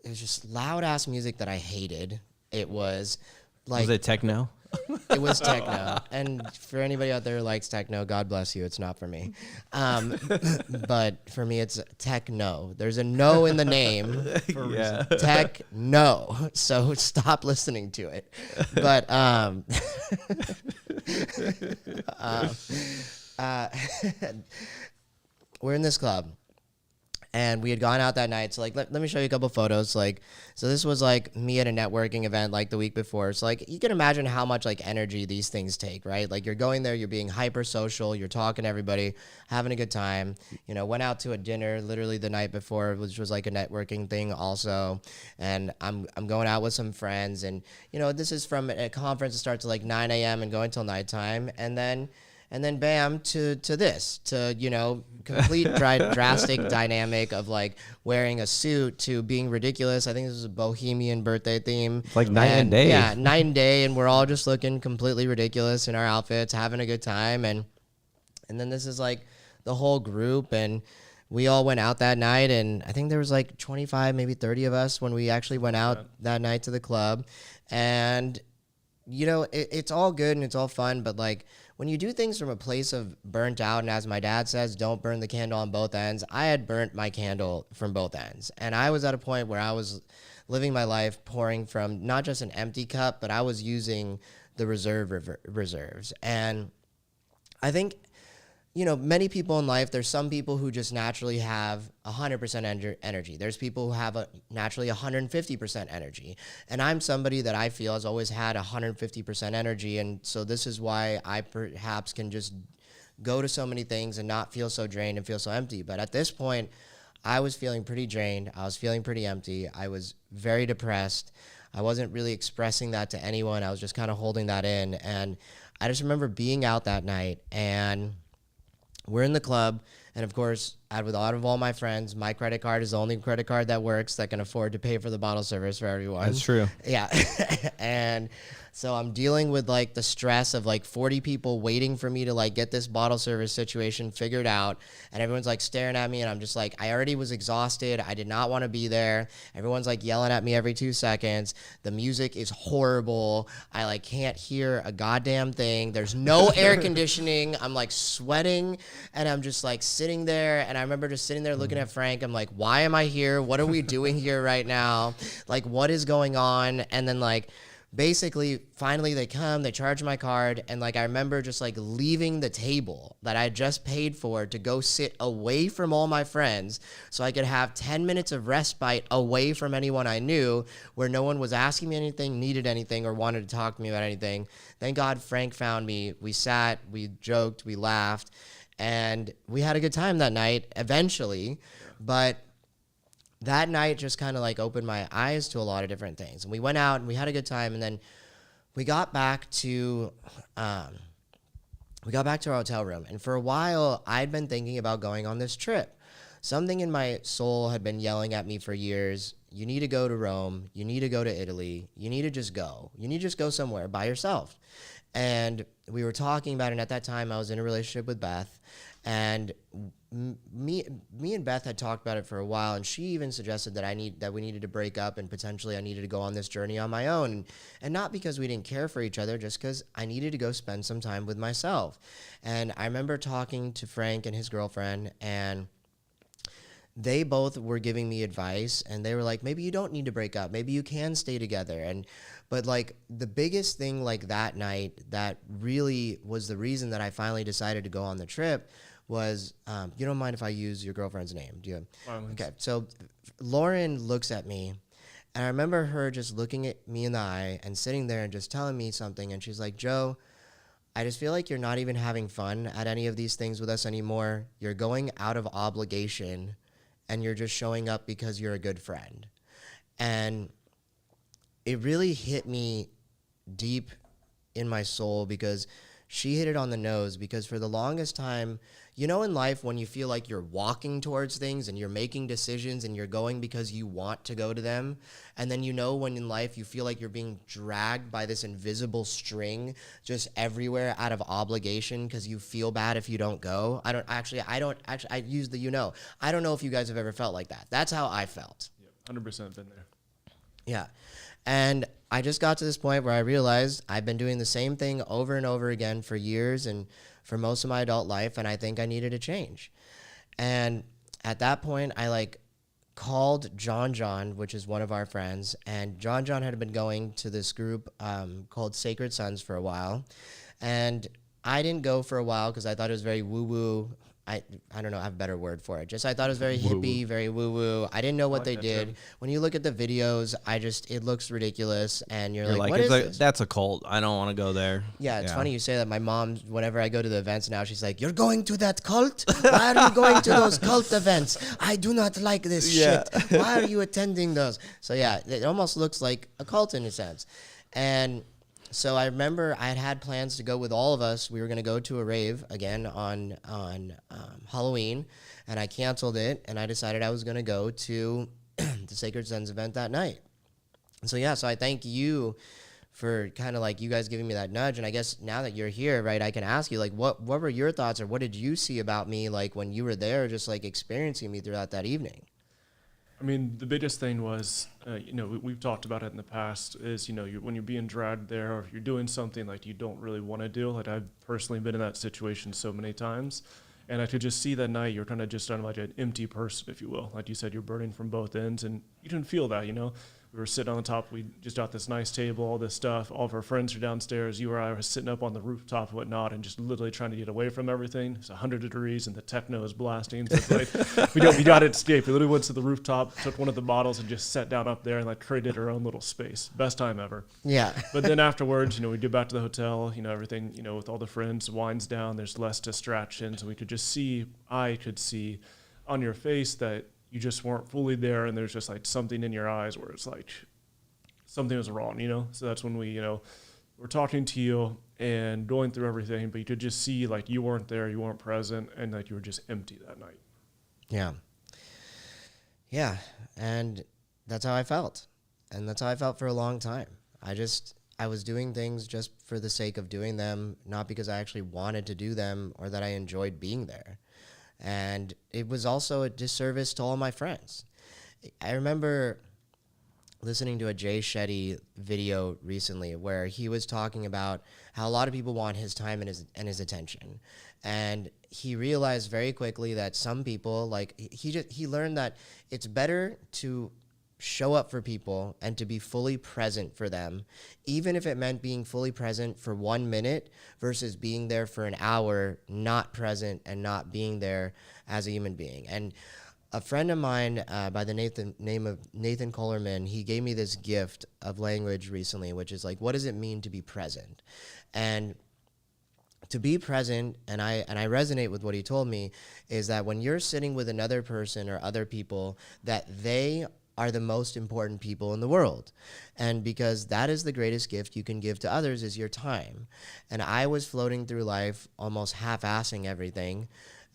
just loud-ass music that I hated. It was like... Was it techno? It was techno. And for anybody out there who likes techno, God bless you. It's not for me. But for me, it's techno. There's a no in the name. Yeah. Techno. So stop listening to it. But we're in this club. And we had gone out that night. So, like, let me show you a couple photos. Like, so this was, like, me at a networking event, like, the week before. So, like, you can imagine how much, like, energy these things take, right? Like, you're going there, you're being hyper social, you're talking to everybody, having a good time. Went out to a dinner literally the night before, which was, like, a networking thing also. And I'm going out with some friends. And, this is from a conference that starts at, like, 9 a.m. and going till nighttime. And then bam, to this, complete drastic dynamic of like wearing a suit to being ridiculous. I think this was a bohemian birthday theme. Like night and day. Yeah, night and day. And we're all just looking completely ridiculous in our outfits, having a good time. And then this is like the whole group. And we all went out that night. And I think there was like 25, maybe 30 of us when we actually went out that night to the club. And, it's all good and it's all fun. But like, when you do things from a place of burnt out, and as my dad says, don't burn the candle on both ends, I had burnt my candle from both ends. And I was at a point where I was living my life pouring from not just an empty cup, but I was using the reserves. And I think, many people in life, there's some people who just naturally have 100% energy. There's people who have naturally 150% energy. And I'm somebody that I feel has always had 150% energy. And so this is why I perhaps can just go to so many things and not feel so drained and feel so empty. But at this point, I was feeling pretty drained. I was feeling pretty empty. I was very depressed. I wasn't really expressing that to anyone. I was just kind of holding that in. And I just remember being out that night, and we're in the club, and of course, out of all my friends, my credit card is the only credit card that works that can afford to pay for the bottle service for everyone. That's true. Yeah. And so I'm dealing with like the stress of like 40 people waiting for me to like get this bottle service situation figured out. And everyone's like staring at me, and I'm just like, I already was exhausted. I did not want to be there. Everyone's like yelling at me every 2 seconds. The music is horrible. I like can't hear a goddamn thing. There's no air conditioning. I'm like sweating, and I'm just like sitting there. And I remember just sitting there looking at Frank. I'm like, why am I here? What are we doing here right now? Like, what is going on? And then like, basically, finally they come, they charge my card, and like I remember just like leaving the table that I just paid for to go sit away from all my friends so I could have 10 minutes of respite away from anyone I knew, where no one was asking me anything, needed anything, or wanted to talk to me about anything. Thank God Frank found me. We sat, we joked, we laughed, And we had a good time that night eventually, but that night just kind of like opened my eyes to a lot of different things. And we went out and we had a good time, and then we got back to our hotel room. And for a while, I'd been thinking about going on this trip. Something in my soul had been yelling at me for years. You need to go to Rome. You need to go to Italy. You need to just go. You need to just go somewhere by yourself. And we were talking about it. And at that time, I was in a relationship with Beth. And me and Beth had talked about it for a while. And she even suggested that we needed to break up, and potentially I needed to go on this journey on my own. And not because we didn't care for each other, just because I needed to go spend some time with myself. And I remember talking to Frank and his girlfriend, and they both were giving me advice, and they were like, maybe you don't need to break up. Maybe you can stay together. But like the biggest thing like that night that really was the reason that I finally decided to go on the trip was, you don't mind if I use your girlfriend's name, do you? Okay, so Lauren looks at me, and I remember her just looking at me in the eye and sitting there and just telling me something, and she's like, Joe, I just feel like you're not even having fun at any of these things with us anymore. You're going out of obligation, and you're just showing up because you're a good friend. And it really hit me deep in my soul, because she hit it on the nose. Because for the longest time, you know, in life, when you feel like you're walking towards things and you're making decisions and you're going because you want to go to them, and then you know when in life you feel like you're being dragged by this invisible string just everywhere out of obligation because you feel bad if you don't go. I use the I don't know if you guys have ever felt like that. That's how I felt. Yeah, 100% been there. Yeah. And I just got to this point where I realized I've been doing the same thing over and over again for years and for most of my adult life, and I think I needed a change. And at that point, I called John, which is one of our friends, and John had been going to this group called Sacred Sons for a while. And I didn't go for a while because I thought it was very woo-woo. I don't know, I have a better word for it. Just I thought it was very hippie, very woo-woo. I didn't know what they did. When you look at the videos, it looks ridiculous, and you're like, what is this? That's a cult. I don't want to go there. Yeah, it's funny you say that. My mom, whenever I go to the events now, she's like, you're going to that cult? Why are you going to those cult events? I do not like this shit. Why are you attending those? So yeah, it almost looks like a cult in a sense. And so I remember I had plans to go with all of us. We were going to go to a rave again on Halloween, and I canceled it, and I decided I was going to go to the Sacred Sons event that night. And so I thank you for kind of you guys giving me that nudge. And I guess now that you're here, right, I can ask you, what were your thoughts, or what did you see about me, when you were there, just experiencing me throughout that evening? I mean, the biggest thing was, we've talked about it in the past, is, when you're being dragged there, or if you're doing something you don't really want to do. I've personally been in that situation so many times, and I could just see that night you're kind of just on an empty person, if you will. Like you said, you're burning from both ends, and you didn't feel that, We were sitting on the top. We just got this nice table, all this stuff. All of our friends are downstairs. You or I were sitting up on the rooftop and whatnot, and just literally trying to get away from everything. It's 100 degrees, and the techno is blasting. So it's we got to escape. We literally went to the rooftop, took one of the bottles, and just sat down up there and created our own little space. Best time ever. Yeah. But then afterwards, we get back to the hotel. Everything, with all the friends, winds down. There's less distractions, and I could see on your face that you just weren't fully there, and there's just something in your eyes where it's something was wrong, So that's when we, were talking to you and going through everything, but you could just see you weren't there, you weren't present, and you were just empty that night. Yeah. Yeah, and that's how I felt. And that's how I felt for a long time. I was doing things just for the sake of doing them, not because I actually wanted to do them or that I enjoyed being there. And it was also a disservice to all my friends. I remember listening to a Jay Shetty video recently where he was talking about how a lot of people want his time and his attention. And he realized very quickly that some people, he learned that it's better to show up for people and to be fully present for them, even if it meant being fully present for 1 minute versus being there for an hour, not present and not being there as a human being. And a friend of mine by the name of Nathan Kohlerman, he gave me this gift of language recently, which is what does it mean to be present? And to be present, and I resonate with what he told me, is that when you're sitting with another person or other people, that they are the most important people in the world. And because that is the greatest gift you can give to others, is your time. And I was floating through life almost half-assing everything,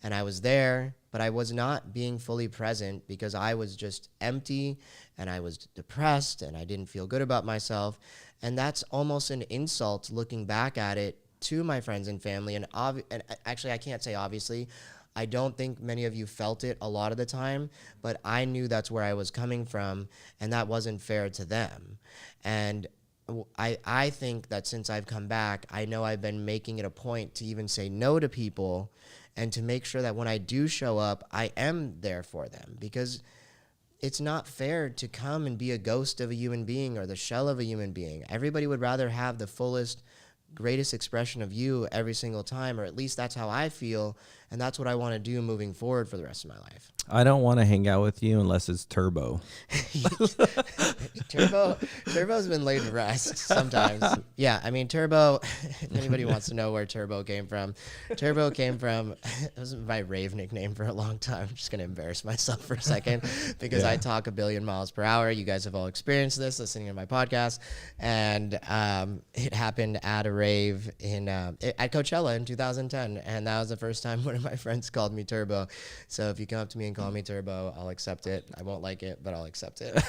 and I was there, but I was not being fully present because I was just empty and I was depressed and I didn't feel good about myself. And that's almost an insult looking back at it to my friends and family. And actually, I can't say obviously. I don't think many of you felt it a lot of the time, but I knew that's where I was coming from, and that wasn't fair to them. And I think that since I've come back, I know I've been making it a point to even say no to people and to make sure that when I do show up, I am there for them, because it's not fair to come and be a ghost of a human being or the shell of a human being. Everybody would rather have the fullest, greatest expression of you every single time, or at least that's how I feel, and that's what I want to do moving forward for the rest of my life. I don't want to hang out with you unless it's Turbo. Turbo's been laid to rest sometimes. Yeah, I mean, Turbo, if anybody wants to know where Turbo came from, it was my rave nickname for a long time. I'm just going to embarrass myself for a second because I talk a billion miles per hour. You guys have all experienced this listening to my podcast. And it happened at a rave at Coachella in 2010. And that was the first time one of my friends called me Turbo. So if you come up to me and call me Turbo, I'll accept it. I won't like it, but I'll accept it.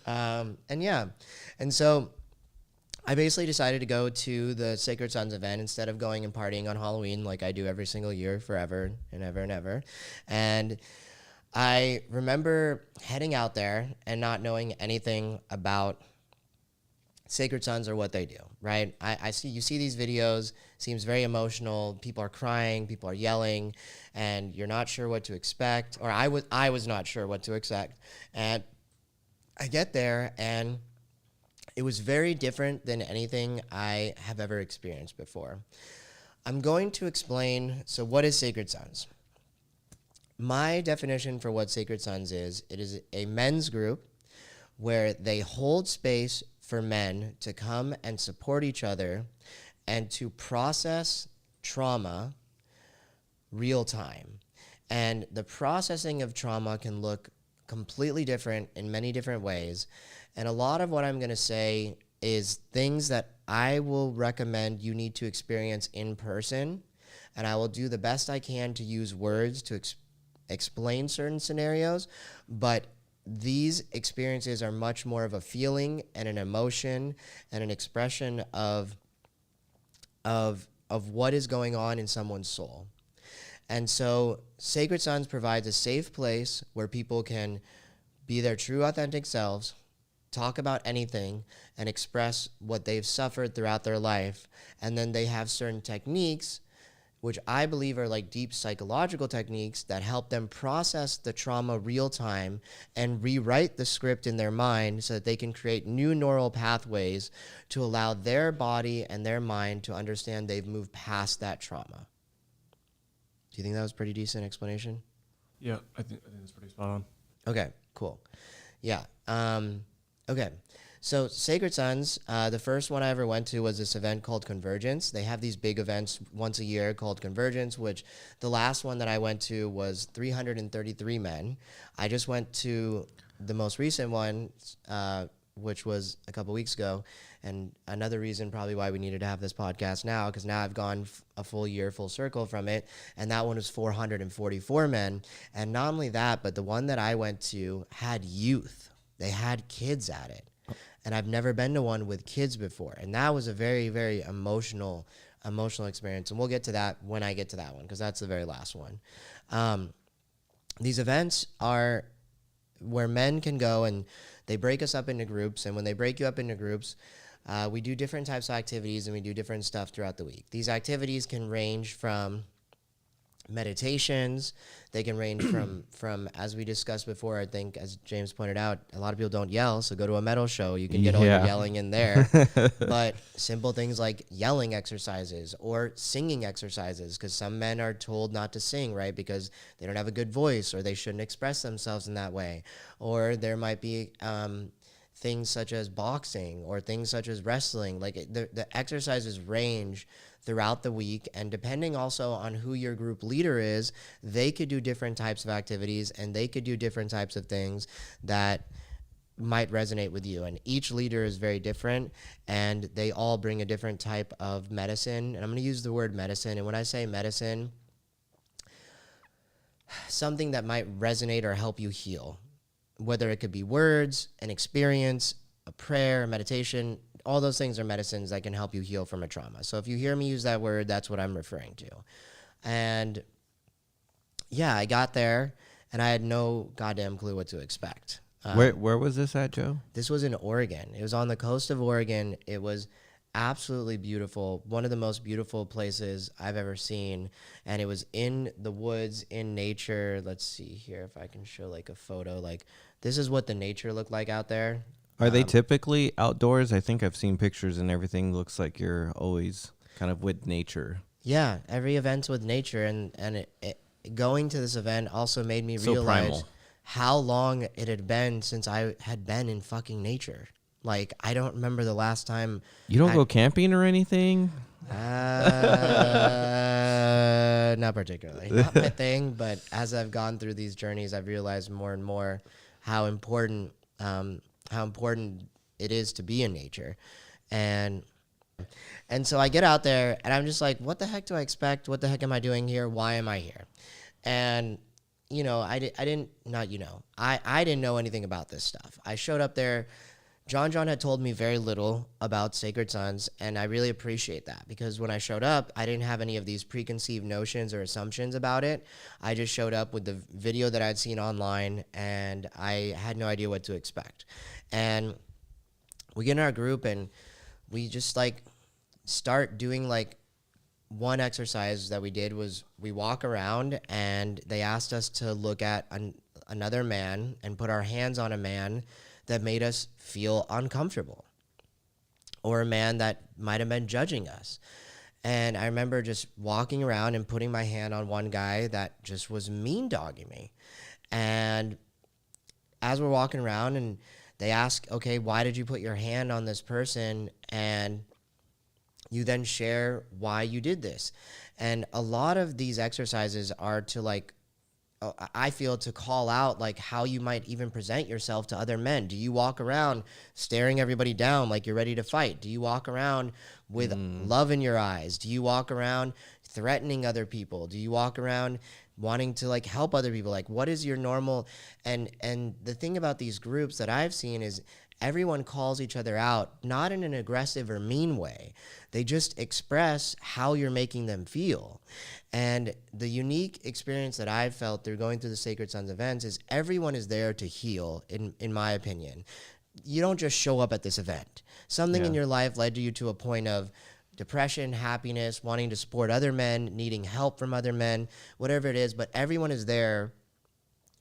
And so I basically decided to go to the Sacred Sons event instead of going and partying on Halloween like I do every single year forever and ever and ever. And I remember heading out there and not knowing anything about Sacred Sons or what they do, right? You see these videos, seems very emotional. People are crying, people are yelling, and you're not sure what to expect. Or I was not sure what to expect. And I get there, and it was very different than anything I have ever experienced before. I'm going to explain, so what is Sacred Sons? My definition for what Sacred Sons is, it is a men's group where they hold space for men to come and support each other and to process trauma real time. And the processing of trauma can look completely different in many different ways. And a lot of what I'm going to say is things that I will recommend you need to experience in person. And I will do the best I can to use words to explain certain scenarios. But these experiences are much more of a feeling and an emotion and an expression of what is going on in someone's soul. And so Sacred Sons provides a safe place where people can be their true, authentic selves, talk about anything, and express what they've suffered throughout their life. And then they have certain techniques, which I believe are like deep psychological techniques that help them process the trauma real time and rewrite the script in their mind so that they can create new neural pathways to allow their body and their mind to understand they've moved past that trauma. Do you think that was a pretty decent explanation? Yeah, I think it's pretty spot on. Okay, cool. Yeah. Okay. So Sacred Sons, the first one I ever went to was this event called Convergence. They have these big events once a year called Convergence, which the last one that I went to was 333 men. I just went to the most recent one, which was a couple weeks ago. And another reason probably why we needed to have this podcast now, because now I've gone a full year, full circle from it. And that one was 444 men. And not only that, but the one that I went to had youth. They had kids at it. And I've never been to one with kids before. And that was a very, very emotional experience. And we'll get to that when I get to that one, because that's the very last one. These events are where men can go and they break us up into groups. And when they break you up into groups, we do different types of activities and we do different stuff throughout the week. These activities can range from meditations. They can range from, as we discussed before, I think, as James pointed out, a lot of people don't yell, so go to a metal show. You can get all your yelling in there. But simple things like yelling exercises or singing exercises, because some men are told not to sing, right, because they don't have a good voice or they shouldn't express themselves in that way. Or there might be things such as boxing or things such as wrestling. Like the exercises range throughout the week, and depending also on who your group leader is, they could do different types of activities and they could do different types of things that might resonate with you. And each leader is very different, and they all bring a different type of medicine. And I'm going to use the word medicine. And when I say medicine, something that might resonate or help you heal, whether it could be words, an experience, a prayer, a meditation. All those things are medicines that can help you heal from a trauma. So if you hear me use that word, that's what I'm referring to. And yeah, I got there and I had no goddamn clue what to expect. Where was this at, Joe? This was in Oregon. It was on the coast of Oregon. It was absolutely beautiful. One of the most beautiful places I've ever seen. And it was in the woods, in nature. Let's see here if I can show like a photo. Like, this is what the nature looked like out there. Are they typically outdoors? I think I've seen pictures and everything looks like you're always kind of with nature. Yeah, every event's with nature. And it going to this event also made me So realize primal. how long it had been since I had been in fucking nature. Like, I don't remember the last time. You don't go camping or anything? Not particularly. Not my thing, but as I've gone through these journeys, I've realized more and more how important it is to be in nature. And so I get out there and I'm just like, what the heck do I expect? What the heck am I doing here? Why am I here? And I didn't know anything about this stuff. I showed up there. John had told me very little about Sacred Sons, and I really appreciate that, because when I showed up, I didn't have any of these preconceived notions or assumptions about it. I just showed up with the video that I'd seen online, and I had no idea what to expect. And we get in our group, and we just start doing one exercise that we did was we walk around, and they asked us to look at another man and put our hands on a man that made us feel uncomfortable, or a man that might have been judging us. And I remember just walking around and putting my hand on one guy that just was mean dogging me. And as we're walking around and they ask, okay, why did you put your hand on this person? And you then share why you did this. And a lot of these exercises are to I feel to call out how you might even present yourself to other men. Do you walk around staring everybody down like you're ready to fight? Do you walk around with love in your eyes? Do you walk around threatening other people? Do you walk around wanting to help other people? What is your normal? And the thing about these groups that I've seen is everyone calls each other out, not in an aggressive or mean way. They just express how you're making them feel. And the unique experience that I've felt through going through the Sacred Sons events is everyone is there to heal, in my opinion. You don't just show up at this event. Something in your life led you to a point of depression, happiness, wanting to support other men, needing help from other men, whatever it is, but everyone is there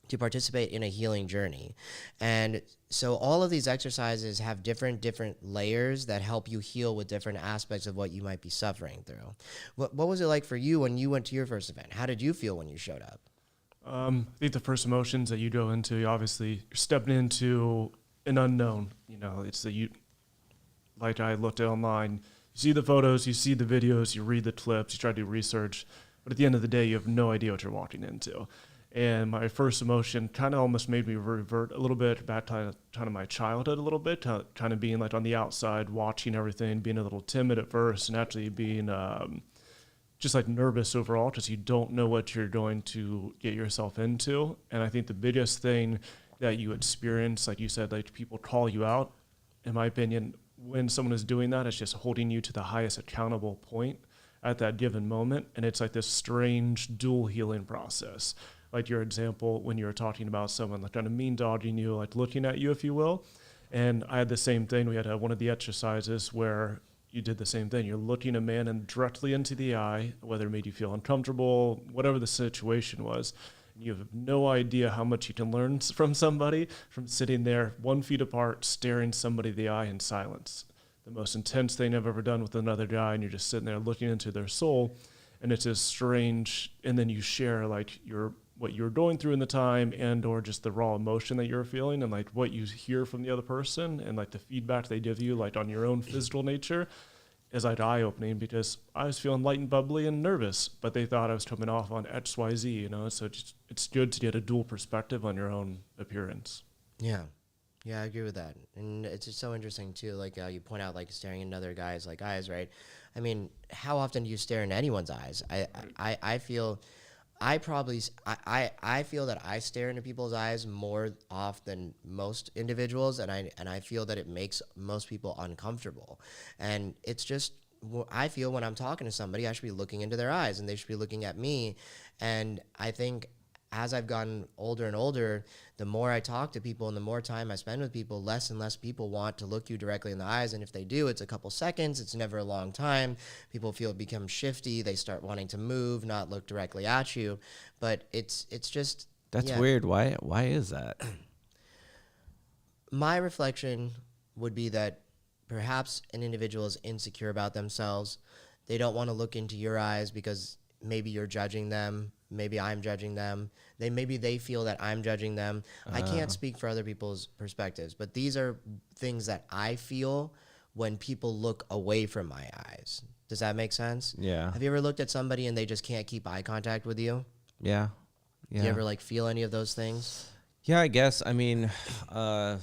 to participate in a healing journey. And so all of these exercises have different layers that help you heal with different aspects of what you might be suffering through. What was it like for you when you went to your first event? How did you feel when you showed up? I think the first emotions that you go into, obviously, you're stepping into an unknown. It's that I looked at online, you see the photos, you see the videos, you read the clips, you try to do research, but at the end of the day, you have no idea what you're walking into. And my first emotion kind of almost made me revert a little bit back to kind of my childhood a little bit, kind of being on the outside, watching everything, being a little timid at first, and actually being just nervous overall, because you don't know what you're going to get yourself into. And I think the biggest thing that you experience, like you said, people call you out, in my opinion, when someone is doing that, it's just holding you to the highest accountable point at that given moment. And it's this strange dual healing process. Like your example, when you were talking about someone kind of mean dogging you, looking at you, if you will. And I had the same thing. We had one of the exercises where you did the same thing. You're looking a man directly into the eye, whether it made you feel uncomfortable, whatever the situation was. You have no idea how much you can learn from somebody from sitting there 1 feet apart, staring somebody in the eye in silence. The most intense thing I've ever done with another guy, and you're just sitting there looking into their soul, and it's just strange. And then you share your what you're going through in the time, and or just the raw emotion that you're feeling, and like what you hear from the other person, and like the feedback they give you like on your own physical nature is like eye-opening, because I was feeling light and bubbly and nervous, but they thought I was coming off on XYZ, you know. So it's good to get a dual perspective on your own appearance. Yeah. Yeah, I agree with that. And it's just so interesting too, like you point out, like staring in another guy's like eyes, right? I mean, how often do you stare in anyone's eyes? I feel I probably I feel that I stare into people's eyes more off than most individuals, and I feel that it makes most people uncomfortable. And it's just I feel when I'm talking to somebody, I should be looking into their eyes, and they should be looking at me. And I think as I've gotten older and older, the more I talk to people and the more time I spend with people, less and less people want to look you directly in the eyes. And if they do, it's a couple seconds. It's never a long time. People feel it becomes shifty. They start wanting to move, not look directly at you. But it's just... That's weird. Why is that? My reflection would be that perhaps an individual is insecure about themselves. They don't want to look into your eyes because maybe you're judging them. Maybe I'm judging them. Maybe they feel that I'm judging them. I can't speak for other people's perspectives, but these are things that I feel when people look away from my eyes. Does that make sense? Yeah. Have you ever looked at somebody and they just can't keep eye contact with you? Yeah. Do you ever like feel any of those things? Yeah, I guess. I mean, I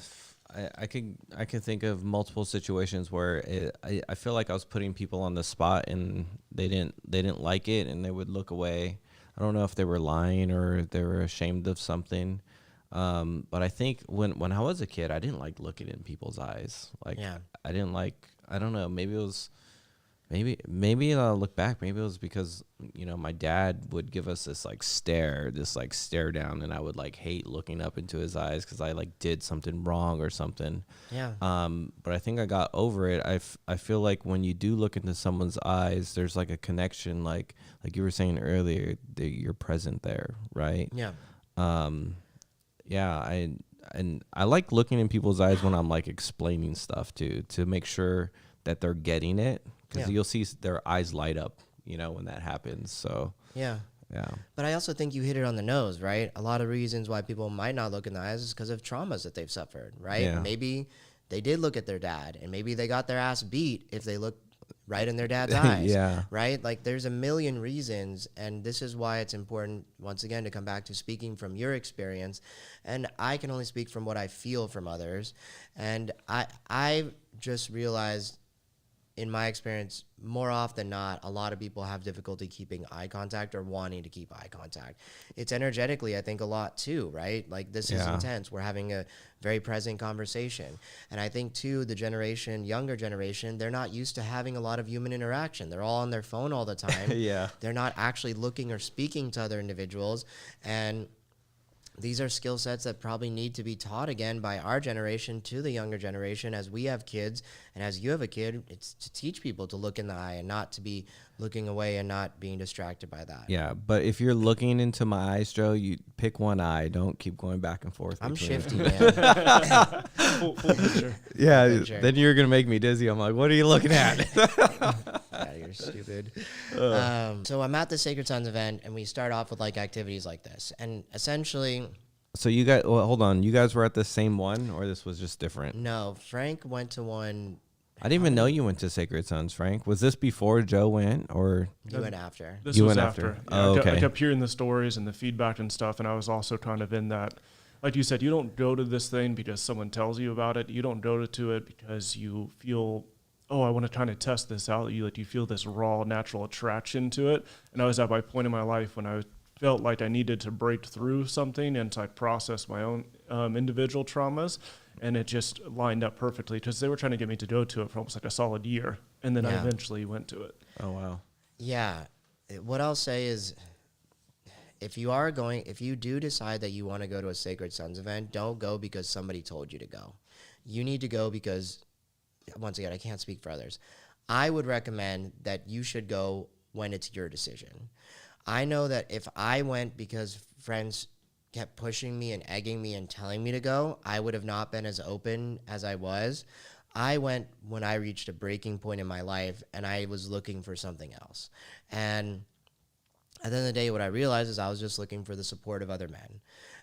could think of multiple situations where I feel like I was putting people on the spot and they didn't like it and they would look away. I don't know if they were lying or they were ashamed of something. But I think when I was a kid, I didn't like looking in people's eyes. Like, I didn't like, I don't know, maybe I'll look back. Maybe it was because, you know, my dad would give us this stare down, and I would like hate looking up into his eyes because I like did something wrong or something. Yeah. But I think I got over it. I feel like when you do look into someone's eyes, there's like a connection, like you were saying earlier, that you're present there, right? Yeah. Yeah. I like looking in people's eyes when I'm like explaining stuff to make sure that they're getting it. Because you'll see their eyes light up, you know, when that happens. So yeah. Yeah. But I also think you hit it on the nose, right? A lot of reasons why people might not look in the eyes is because of traumas that they've suffered, right? Yeah. Maybe they did look at their dad, and maybe they got their ass beat if they look right in their dad's eyes. Yeah. Right? Like, there's a million reasons, and this is why it's important, once again, to come back to speaking from your experience. And I can only speak from what I feel from others. And I just realized, in my experience, more often than not, a lot of people have difficulty keeping eye contact or wanting to keep eye contact. It's energetically, I think, a lot too, right? Like, this is intense. We're having a very present conversation. And I think, too, the younger generation, they're not used to having a lot of human interaction. They're all on their phone all the time. Yeah. They're not actually looking or speaking to other individuals. And these are skill sets that probably need to be taught again by our generation to the younger generation. As we have kids and as you have a kid, it's to teach people to look in the eye and not to be looking away and not being distracted by that. Yeah, but if you're looking into my eyes, Joe, you pick one eye. Don't keep going back and forth. I'm between shifty, them. man. Full picture. Yeah, picture. then you're going to make me dizzy. I'm like, what are you looking at? Yeah, you're stupid. So I'm at the Sacred Sons event, and we start off with like activities like this. And essentially... So you guys, well, hold on. You guys were at the same one, or this was just different? No, Frank went to one... I didn't even know you went to Sacred Sons, Frank. Was this before Joe went, or? You went after. This You was went after. after. Yeah, Oh, okay. I kept hearing the stories and the feedback and stuff, and I was also kind of in that, like you said, you don't go to this thing because someone tells you about it. You don't go to it because you feel, oh, I want to kind of test this out. You feel this raw, natural attraction to it. And I was at my point in my life when I felt like I needed to break through something and to process my own individual traumas. And it just lined up perfectly because they were trying to get me to go to it for almost like a solid year. And then I eventually went to it. Oh, wow. Yeah. What I'll say is, if you do decide that you want to go to a Sacred Sons event, don't go because somebody told you to go. You need to go because, once again, I can't speak for others. I would recommend that you should go when it's your decision. I know that if I went because friends kept pushing me and egging me and telling me to go, I would have not been as open as I was. I went when I reached a breaking point in my life and I was looking for something else. And At the end of the day, what I realized is I was just looking for the support of other men.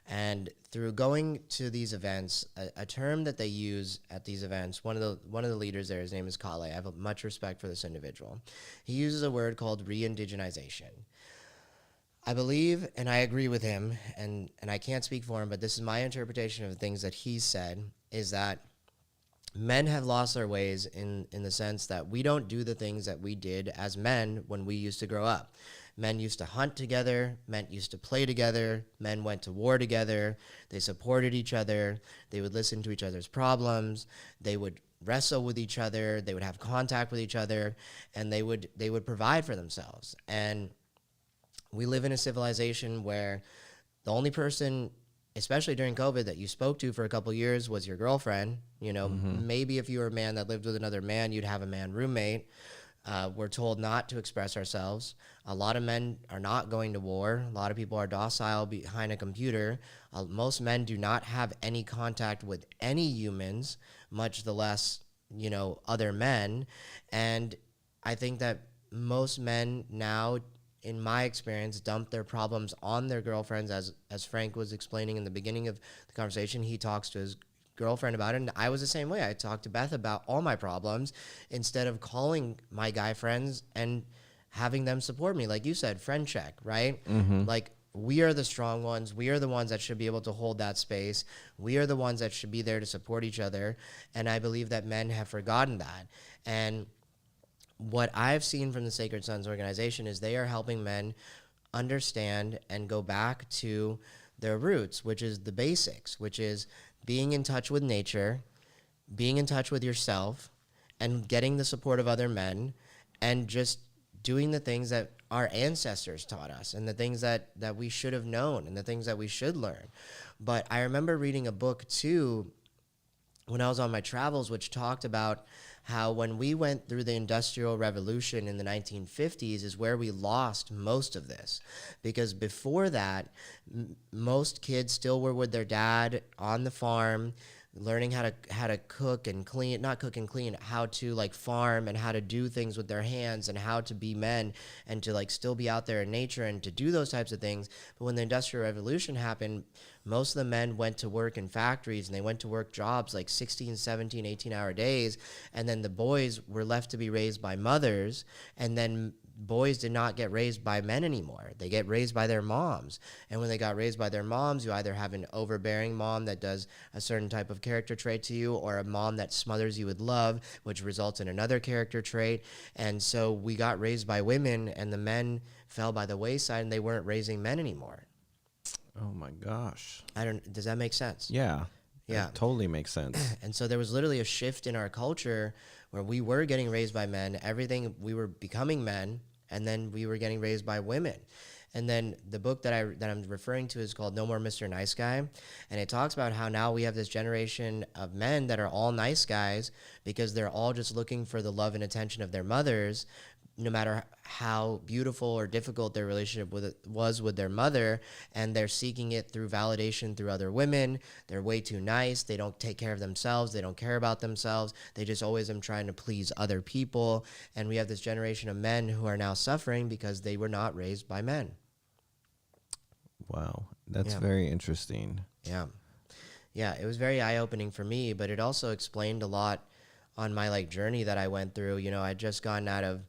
And through going to these events, a term that they use at these events, one of the leaders there, his name is Kale. I have much respect for this individual. He uses a word called re-indigenization. I believe, and I agree with him, and I can't speak for him, but this is my interpretation of the things that he said, is that men have lost their ways in the sense that we don't do the things that we did as men when we used to grow up. Men used to hunt together, men used to play together, men went to war together, they supported each other, they would listen to each other's problems, they would wrestle with each other, they would have contact with each other, and they would provide for themselves. And we live in a civilization where the only person, especially during COVID, that you spoke to for a couple of years was your girlfriend. You know, maybe if you were a man that lived with another man, you'd have a man roommate. We're told not to express ourselves. A lot of men are not going to war. A lot of people are docile behind a computer. Most men do not have any contact with any humans, much the less, you know, other men. And I think that most men now, in my experience, dump their problems on their girlfriends. As Frank was explaining in the beginning of the conversation, he talks to his girlfriend about it, and I was the same way. I talked to Beth about all my problems instead of calling my guy friends and having them support me. Like you said, friend check, right? Like, we are the strong ones. We are the ones that should be able to hold that space. We are the ones that should be there to support each other. And I believe that men have forgotten that. And what I've seen from the Sacred Sons organization is they are helping men understand and go back to their roots, which is the basics, which is being in touch with nature, being in touch with yourself, and getting the support of other men, and just doing the things that our ancestors taught us, and the things that we should have known, and the things that we should learn. But I remember reading a book, too, when I was on my travels, which talked about how when we went through the Industrial Revolution in the 1950s is where we lost most of this. Because before that, most kids still were with their dad on the farm, learning how to cook and clean, not cook and clean, how to like farm and how to do things with their hands and how to be men and to like still be out there in nature and to do those types of things. But when the Industrial Revolution happened, most of the men went to work in factories and they went to work jobs like 16, 17, 18-hour days. And then the boys were left to be raised by mothers. And then boys did not get raised by men anymore. They get raised by their moms. And when they got raised by their moms, you either have an overbearing mom that does a certain type of character trait to you, or a mom that smothers you with love, which results in another character trait. And so we got raised by women, and the men fell by the wayside, and they weren't raising men anymore. Oh my gosh. Does that make sense? Yeah. Yeah. It totally makes sense. And so there was literally a shift in our culture where we were getting raised by men, we were becoming men, and then we were getting raised by women. And then the book that I'm referring to is called No More Mr. Nice Guy. And it talks about how now we have this generation of men that are all nice guys because they're all just looking for the love and attention of their mothers, no matter how beautiful or difficult their relationship was with their mother, and they're seeking it through validation through other women. They're way too nice. They don't take care of themselves. They don't care about themselves. They just always am trying to please other people. And we have this generation of men who are now suffering because they were not raised by men. Wow. That's Yeah. very interesting. Yeah. Yeah, it was very eye-opening for me, but it also explained a lot on my like journey that I went through. You know, I'd just gotten out of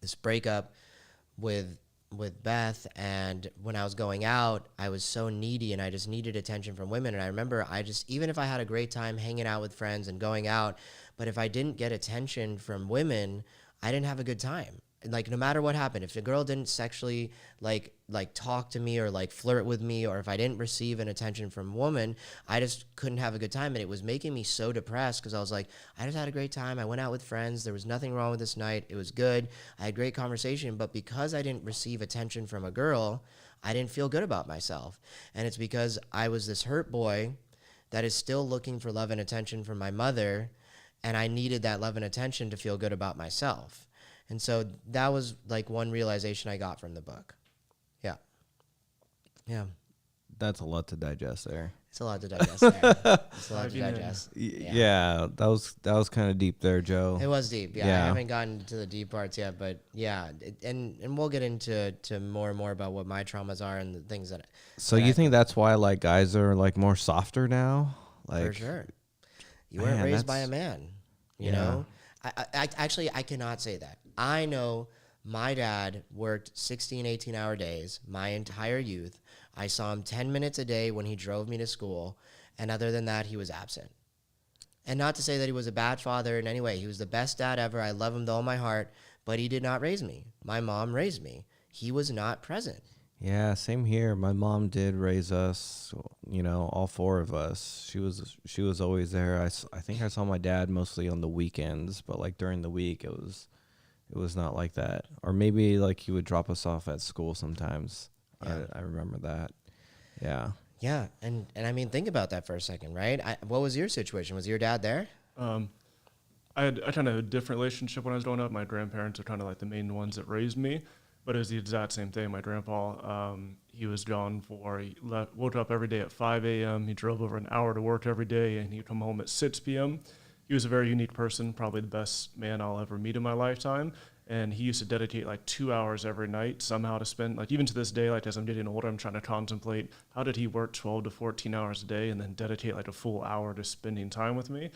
this breakup with Beth, and when I was going out, I was so needy and I just needed attention from women. And I remember even if I had a great time hanging out with friends and going out, but if I didn't get attention from women, I didn't have a good time. Like, no matter what happened, if a girl didn't sexually like talk to me or like flirt with me, or if I didn't receive an attention from a woman, I just couldn't have a good time. And it was making me so depressed because I was like, I just had a great time. I went out with friends. There was nothing wrong with this night. It was good. I had great conversation. But because I didn't receive attention from a girl, I didn't feel good about myself. And it's because I was this hurt boy that is still looking for love and attention from my mother. And I needed that love and attention to feel good about myself. And so that was like one realization I got from the book. Yeah. Yeah. That's a lot to digest there. It's a lot to digest there. It's a lot to Diving in. digest. Yeah, that was kind of deep there, Joe. It was deep. Yeah, Yeah. I haven't gotten to the deep parts yet, but yeah, and we'll get into more and more about what my traumas are and the things that. So that you I- think that's why like guys are like more softer now? Like for sure. You weren't Man, raised by a that's- man, you Yeah. know? I cannot say that. I know my dad worked 16, 18-hour days my entire youth. I saw him 10 minutes a day when he drove me to school, and other than that, he was absent. And not to say that he was a bad father in any way. He was the best dad ever. I love him with all my heart, but he did not raise me. My mom raised me. He was not present. Yeah, same here. My mom did raise us, you know, all four of us. She was always there. I think I saw my dad mostly on the weekends, but like during the week it was not like that. Or maybe like he would drop us off at school sometimes. Yeah. I remember that. Yeah. Yeah, and I mean, think about that for a second, right? What was your situation? Was your dad there? I had kind of a different relationship when I was growing up. My grandparents are kind of like the main ones that raised me, but it was the exact same thing. My grandpa, he was gone woke up every day at 5 a.m. He drove over an hour to work every day, and he'd come home at 6 p.m. He was a very unique person, probably the best man I'll ever meet in my lifetime. And he used to dedicate like 2 hours every night somehow to spend, like even to this day, like as I'm getting older, I'm trying to contemplate how did he work 12 to 14 hours a day and then dedicate like a full hour to spending time with me.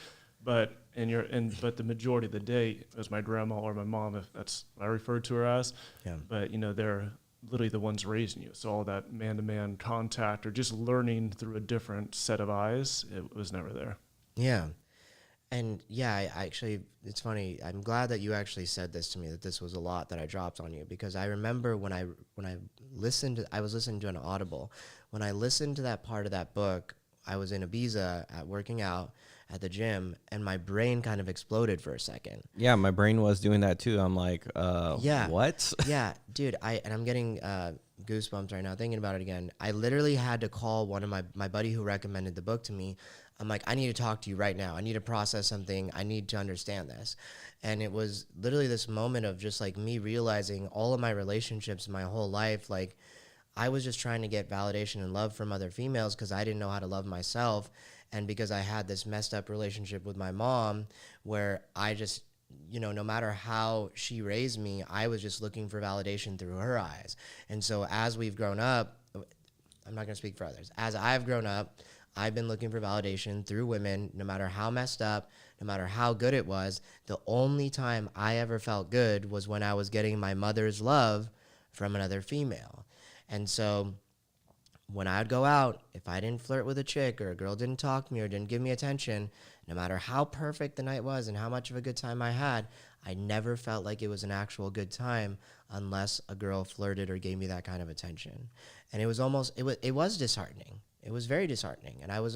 But the majority of the day it was my grandma or my mom, if that's what I referred to her as. Yeah. But you know, they're literally the ones raising you. So all that man-to-man contact or just learning through a different set of eyes, it was never there. Yeah. And yeah, I actually, it's funny. I'm glad that you actually said this to me, that this was a lot that I dropped on you, because I remember when I listened, I was listening to an Audible. When I listened to that part of that book, I was in Ibiza working out at the gym, and my brain kind of exploded for a second. Yeah, my brain was doing that too. I'm like, Yeah. what? Yeah, dude, I'm getting goosebumps right now thinking about it again. I literally had to call one of my buddy who recommended the book to me. I'm like, I need to talk to you right now. I need to process something. I need to understand this. And it was literally this moment of just like me realizing all of my relationships my whole life, like I was just trying to get validation and love from other females because I didn't know how to love myself. And because I had this messed up relationship with my mom where I just, you know, no matter how she raised me, I was just looking for validation through her eyes. And so as we've grown up, I'm not going to speak for others. As I've grown up, I've been looking for validation through women, no matter how messed up, no matter how good it was. The only time I ever felt good was when I was getting my mother's love from another female. And so when I'd go out, if I didn't flirt with a chick or a girl didn't talk to me or didn't give me attention, no matter how perfect the night was and how much of a good time I had, I never felt like it was an actual good time unless a girl flirted or gave me that kind of attention. And it was disheartening. It was very disheartening. And I was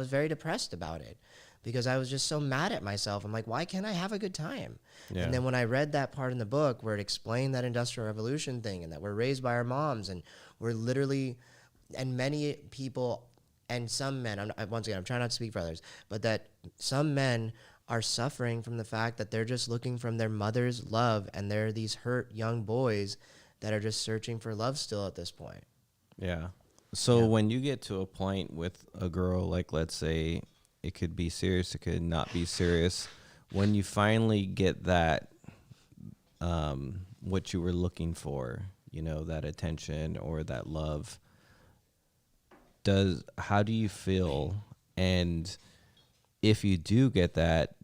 very depressed about it because I was just so mad at myself. I'm like, why can't I have a good time? Yeah. And then when I read that part in the book where it explained that Industrial Revolution thing and that we're raised by our moms and we're literally, and many people and some men, once again, I'm trying not to speak for others, but that some men are suffering from the fact that they're just looking from their mother's love and they're these hurt young boys that are just searching for love still at this point. Yeah. So when you get to a point with a girl, like let's say it could be serious, it could not be serious, when you finally get that, what you were looking for, you know, that attention or that love, how do you feel? And if you do get that,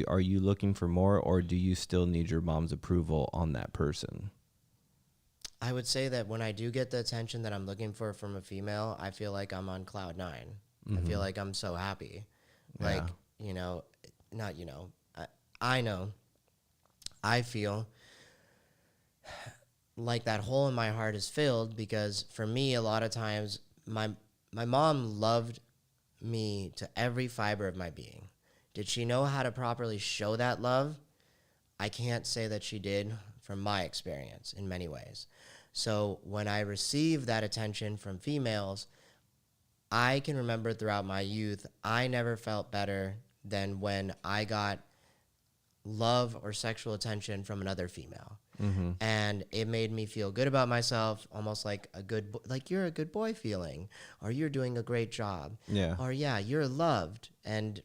are you looking for more, or do you still need your mom's approval on that person? I would say that when I do get the attention that I'm looking for from a female, I feel like I'm on cloud 9. I feel like I'm so happy. Like, you know, not, you know, I know, I feel like that hole in my heart is filled because for me, a lot of times, my mom loved me to every fiber of my being. Did she know how to properly show that love? I can't say that she did from my experience in many ways. So when I received that attention from females, I can remember throughout my youth, I never felt better than when I got love or sexual attention from another female. Mm-hmm. And it made me feel good about myself, almost like like you're a good boy feeling, or you're doing a great job, Yeah. or yeah, you're loved. And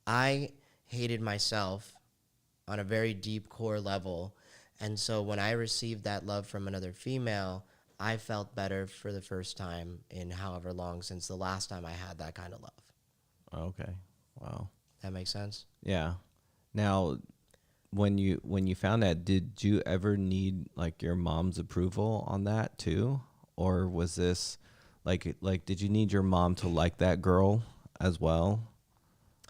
I hated myself on a very deep core level. And so when I received that love from another female, I felt better for the first time in however long since the last time I had that kind of love. Okay. Wow. That makes sense? Yeah. Now, when you found that, did you ever need like your mom's approval on that too, or was this like did you need your mom to like that girl as well,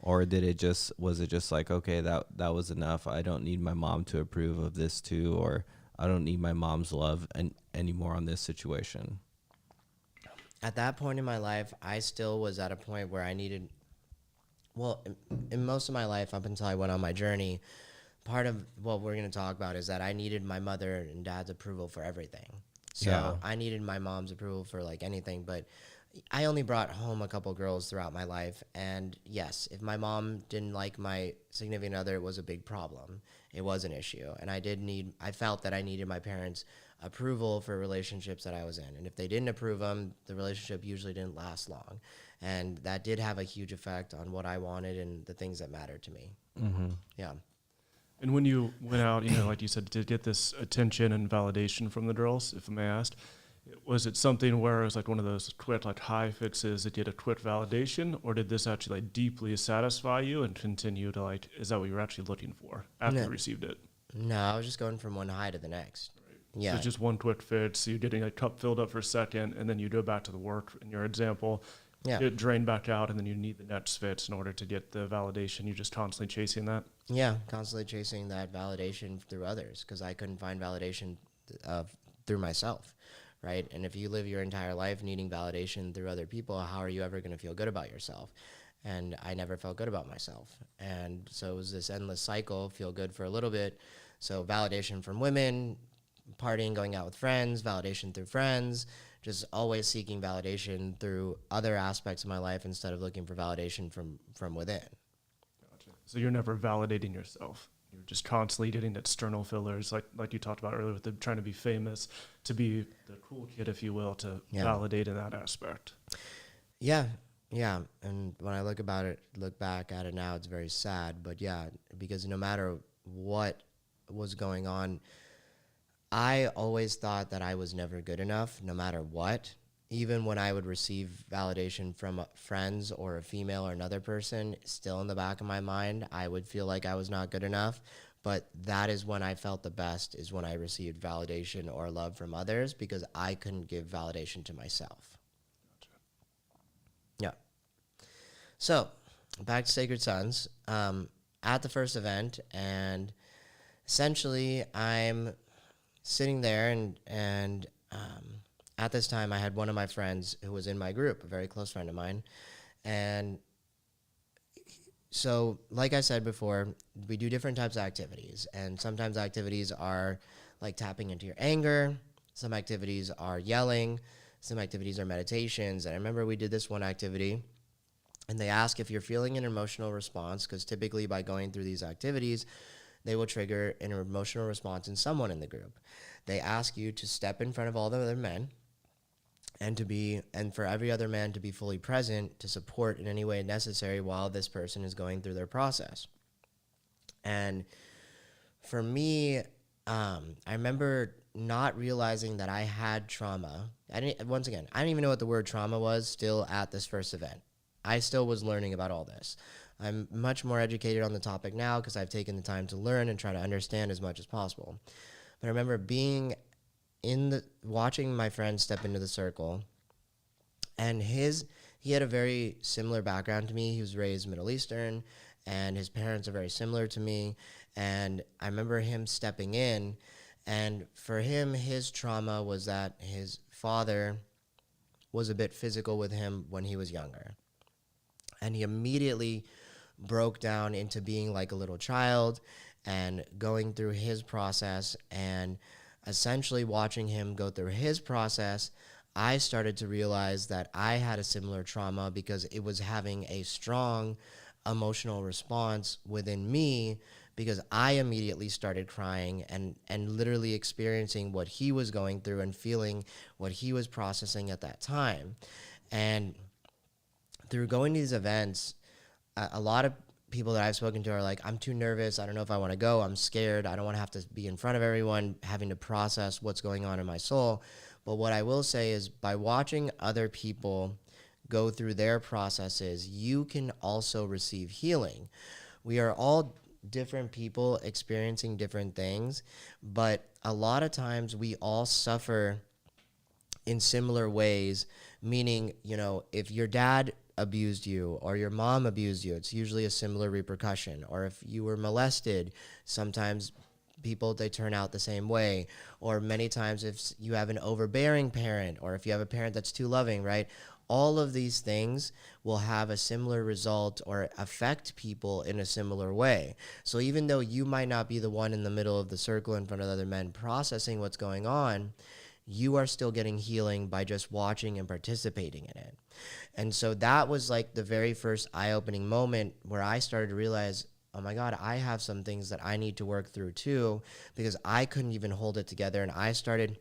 or was it just like, okay, that was enough, I don't need my mom to approve of this too, or I don't need my mom's love anymore on this situation? At that point in my life, I still was at a point where I needed, well, in most of my life up until I went on my journey, part of what we're going to talk about is that I needed my mother and dad's approval for everything. So Yeah. I needed my mom's approval for like anything, but I only brought home a couple girls throughout my life. And yes, if my mom didn't like my significant other, it was a big problem. It was an issue. And I felt that I needed my parents' approval for relationships that I was in. And if they didn't approve them, the relationship usually didn't last long. And that did have a huge effect on what I wanted and the things that mattered to me. Mm-hmm. Yeah. And when you went out, like you said, to get this attention and validation from the girls, if I may ask, was it something where it was like one of those quick like high fixes that you had a quick validation, or did this actually like deeply satisfy you and continue to like, is that what you were actually looking for after you received it? No, I was just going from one high to the next. Right. Yeah. So it's just one quick fix, so you're getting a cup filled up for a second, and then you go back to the work in your example, Yeah. it drained back out, and then you need the next fix in order to get the validation. You're just constantly chasing that. Yeah, constantly chasing that validation through others because I couldn't find validation through myself, right? And if you live your entire life needing validation through other people, how are you ever going to feel good about yourself? And I never felt good about myself. And so it was this endless cycle, feel good for a little bit. So validation from women, partying, going out with friends, validation through friends, just always seeking validation through other aspects of my life instead of looking for validation from within. Gotcha. So you're never validating yourself. You're just constantly getting external fillers, like you talked about earlier, with trying to be famous, to be the cool kid, if you will, to validate in that aspect. Yeah, yeah. And when I look back at it now, it's very sad. But yeah, because no matter what was going on, I always thought that I was never good enough, no matter what. Even when I would receive validation from friends or a female or another person, still in the back of my mind, I would feel like I was not good enough. But that is when I felt the best, is when I received validation or love from others, because I couldn't give validation to myself. Gotcha. Yeah. So, back to Sacred Sons. At the first event, and essentially I'm sitting there, and at this time I had one of my friends who was in my group, a very close friend of mine. And so, like I said before, we do different types of activities. And sometimes activities are like tapping into your anger. Some activities are yelling. Some activities are meditations. And I remember we did this one activity, and they ask if you're feeling an emotional response, because typically by going through these activities, they will trigger an emotional response in someone in the group. They ask you to step in front of all the other men, and for every other man to be fully present to support in any way necessary while this person is going through their process. And for me, I remember not realizing that I had trauma. I didn't even know what the word trauma was still at this first event. I still was learning about all this. I'm much more educated on the topic now because I've taken the time to learn and try to understand as much as possible. But I remember being watching my friend step into the circle, and he had a very similar background to me. He was raised Middle Eastern, and his parents are very similar to me. And I remember him stepping in, and for him, his trauma was that his father was a bit physical with him when he was younger. And he immediately broke down into being like a little child and going through his process. And essentially watching him go through his process, I started to realize that I had a similar trauma because it was having a strong emotional response within me because I immediately started crying and literally experiencing what he was going through and feeling what he was processing at that time. And through going to these events, a lot of people that I've spoken to are like, I'm too nervous. I don't know if I want to go. I'm scared. I don't want to have to be in front of everyone having to process what's going on in my soul. But what I will say is by watching other people go through their processes, you can also receive healing. We are all different people experiencing different things, but a lot of times we all suffer in similar ways, meaning, you know, if your dad abused you or your mom abused you, it's usually a similar repercussion. Or if you were molested, sometimes people, they turn out the same way. Or many times if you have an overbearing parent, or if you have a parent that's too loving, right? All of these things will have a similar result or affect people in a similar way. So even though you might not be the one in the middle of the circle in front of other men processing what's going on, you are still getting healing by just watching and participating in it. And so that was like the very first eye-opening moment where I started to realize, oh my God, I have some things that I need to work through too, because I couldn't even hold it together. And I started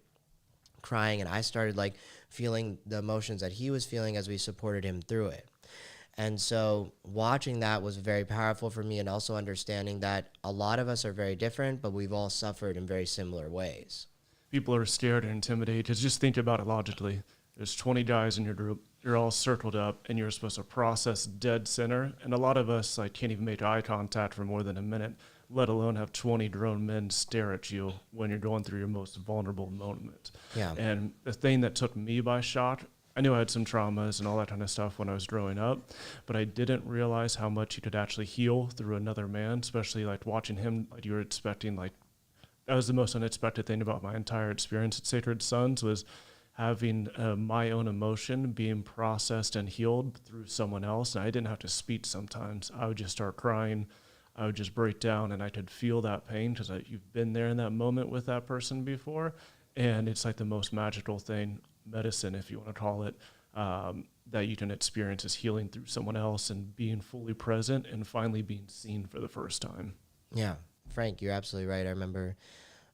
crying and I started like feeling the emotions that he was feeling as we supported him through it. And so watching that was very powerful for me, and also understanding that a lot of us are very different, but we've all suffered in very similar ways. People are scared and intimidated. Just think about it logically. There's 20 guys in your group. You're all circled up, and you're supposed to process dead center. And a lot of us like can't even make eye contact for more than a minute, let alone have 20 grown men stare at you when you're going through your most vulnerable moment. Yeah. And the thing that took me by shock, I knew I had some traumas and all that kind of stuff when I was growing up, but I didn't realize how much you could actually heal through another man, especially like watching him, like you were expecting, like that was the most unexpected thing about my entire experience at Sacred Sons, was having my own emotion being processed and healed through someone else. And I didn't have to speak sometimes. I would just start crying. I would just break down, and I could feel that pain because you've been there in that moment with that person before. And it's like the most magical thing, medicine, if you want to call it, that you can experience is healing through someone else and being fully present and finally being seen for the first time. Yeah. Frank, you're absolutely right. I remember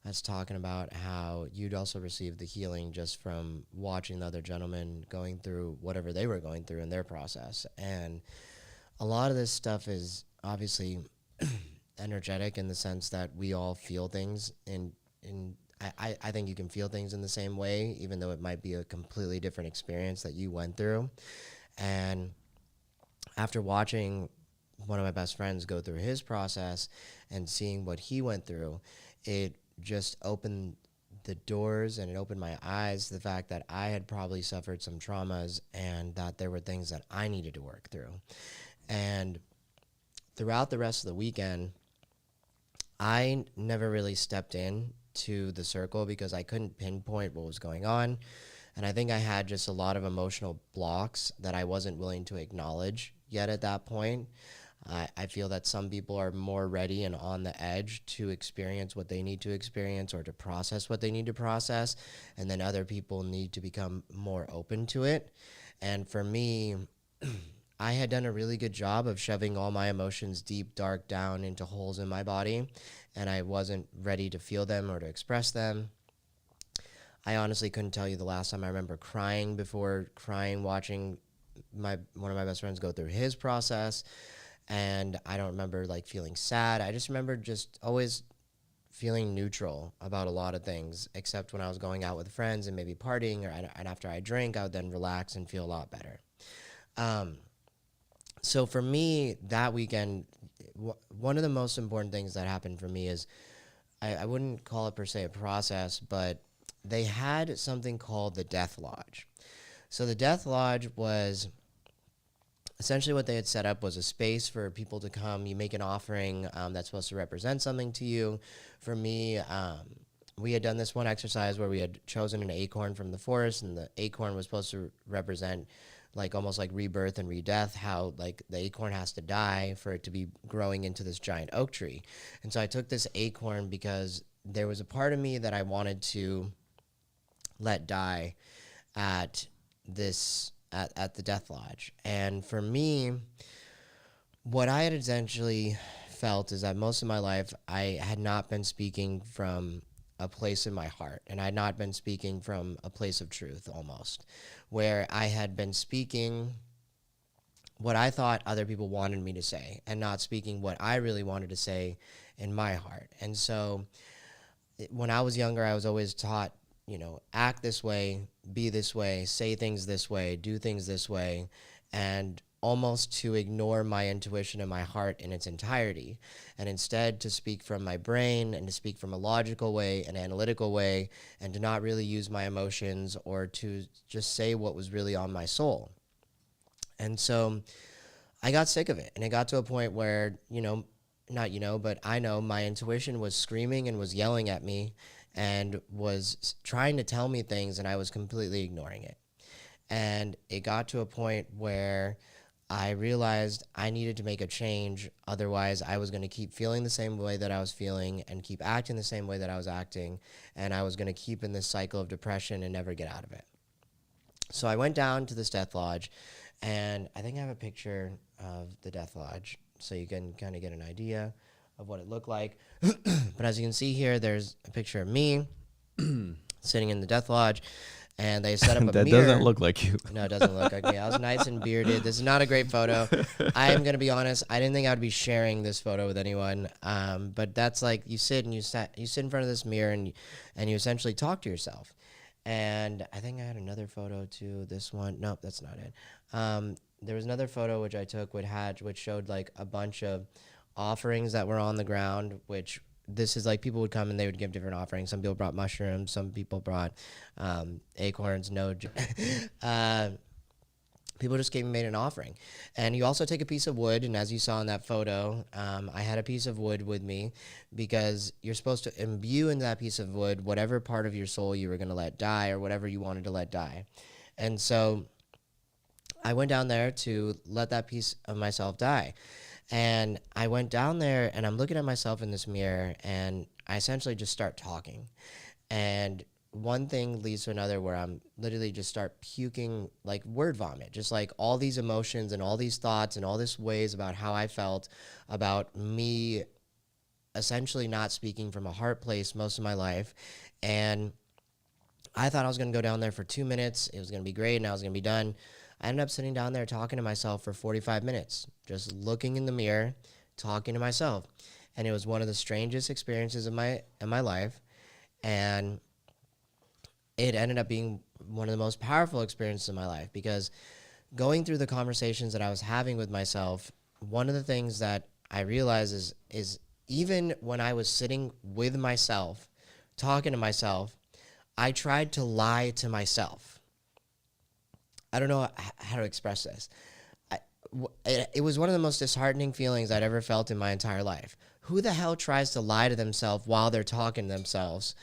us talking about how you'd also received the healing just from watching the other gentlemen going through whatever they were going through in their process. And a lot of this stuff is obviously energetic in the sense that we all feel things, and I think you can feel things in the same way, even though it might be a completely different experience that you went through. And after watching one of my best friends go through his process and seeing what he went through, it just opened the doors and it opened my eyes to the fact that I had probably suffered some traumas and that there were things that I needed to work through. And throughout the rest of the weekend, I never really stepped in to the circle because I couldn't pinpoint what was going on. And I think I had just a lot of emotional blocks that I wasn't willing to acknowledge yet at that point. I feel that some people are more ready and on the edge to experience what they need to experience or to process what they need to process, and then other people need to become more open to it. And for me, I had done a really good job of shoving all my emotions deep, dark down into holes in my body, and I wasn't ready to feel them or to express them. I honestly couldn't tell you the last time I remember crying watching one of my best friends go through his process. And I don't remember like feeling sad. I just remember just always feeling neutral about a lot of things, except when I was going out with friends and maybe partying, and after I drink, I would then relax and feel a lot better. So for me, that weekend, one of the most important things that happened for me is, I wouldn't call it per se a process, but they had something called the Death Lodge. So the Death Lodge was essentially what they had set up was a space for people to come. You make an offering that's supposed to represent something to you. For me, we had done this one exercise where we had chosen an acorn from the forest, and the acorn was supposed to represent like almost like rebirth and redeath, how like the acorn has to die for it to be growing into this giant oak tree. And so I took this acorn because there was a part of me that I wanted to let die at the Death Lodge. And for me, what I had essentially felt is that most of my life I had not been speaking from a place in my heart, and I had not been speaking from a place of truth, almost, where I had been speaking what I thought other people wanted me to say and not speaking what I really wanted to say in my heart. And so when I was younger, I was always taught, act this way, be this way, say things this way, do things this way, and almost to ignore my intuition and my heart in its entirety, and instead to speak from my brain and to speak from a logical way, an analytical way, and to not really use my emotions or to just say what was really on my soul. And so I got sick of it, and it got to a point where, but I know my intuition was screaming and was yelling at me and was trying to tell me things, and I was completely ignoring it. And it got to a point where I realized I needed to make a change. Otherwise, I was going to keep feeling the same way that I was feeling and keep acting the same way that I was acting. And I was going to keep in this cycle of depression and never get out of it. So I went down to this death lodge, and I think I have a picture of the death lodge so you can kind of get an idea of what it looked like. But as you can see here, there's a picture of me sitting in the death lodge. And they set up a that mirror. doesn't look like you. No, it doesn't look like me. I was nice and bearded. This is not a great photo. I am going to be honest. I didn't think I would be sharing this photo with anyone. But that's like you sit in front of this mirror and you essentially talk to yourself. And I think I had another photo too. This one. Nope, that's not it. There was another photo which I took which showed like a bunch of offerings that were on the ground, which this is like people would come and they would give different offerings. Some people brought mushrooms. Some people brought acorns. People just came and made an offering. And you also take a piece of wood. And as you saw in that photo, I had a piece of wood with me because you're supposed to imbue in that piece of wood whatever part of your soul you were going to let die or whatever you wanted to let die. And so I went down there to let that piece of myself die. And I went down there and I'm looking at myself in this mirror and I essentially just start talking. And one thing leads to another where I'm literally just start puking like word vomit, just like all these emotions and all these thoughts and all these ways about how I felt about me essentially not speaking from a heart place most of my life. And I thought I was going to go down there for 2 minutes. It was going to be great and I was going to be done. I ended up sitting down there talking to myself for 45 minutes, just looking in the mirror, talking to myself. And it was one of the strangest experiences of my life. And it ended up being one of the most powerful experiences of my life because going through the conversations that I was having with myself, one of the things that I realized is even when I was sitting with myself, talking to myself, I tried to lie to myself. I don't know how to express this. It was one of the most disheartening feelings I'd ever felt in my entire life. Who the hell tries to lie to themselves while they're talking to themselves?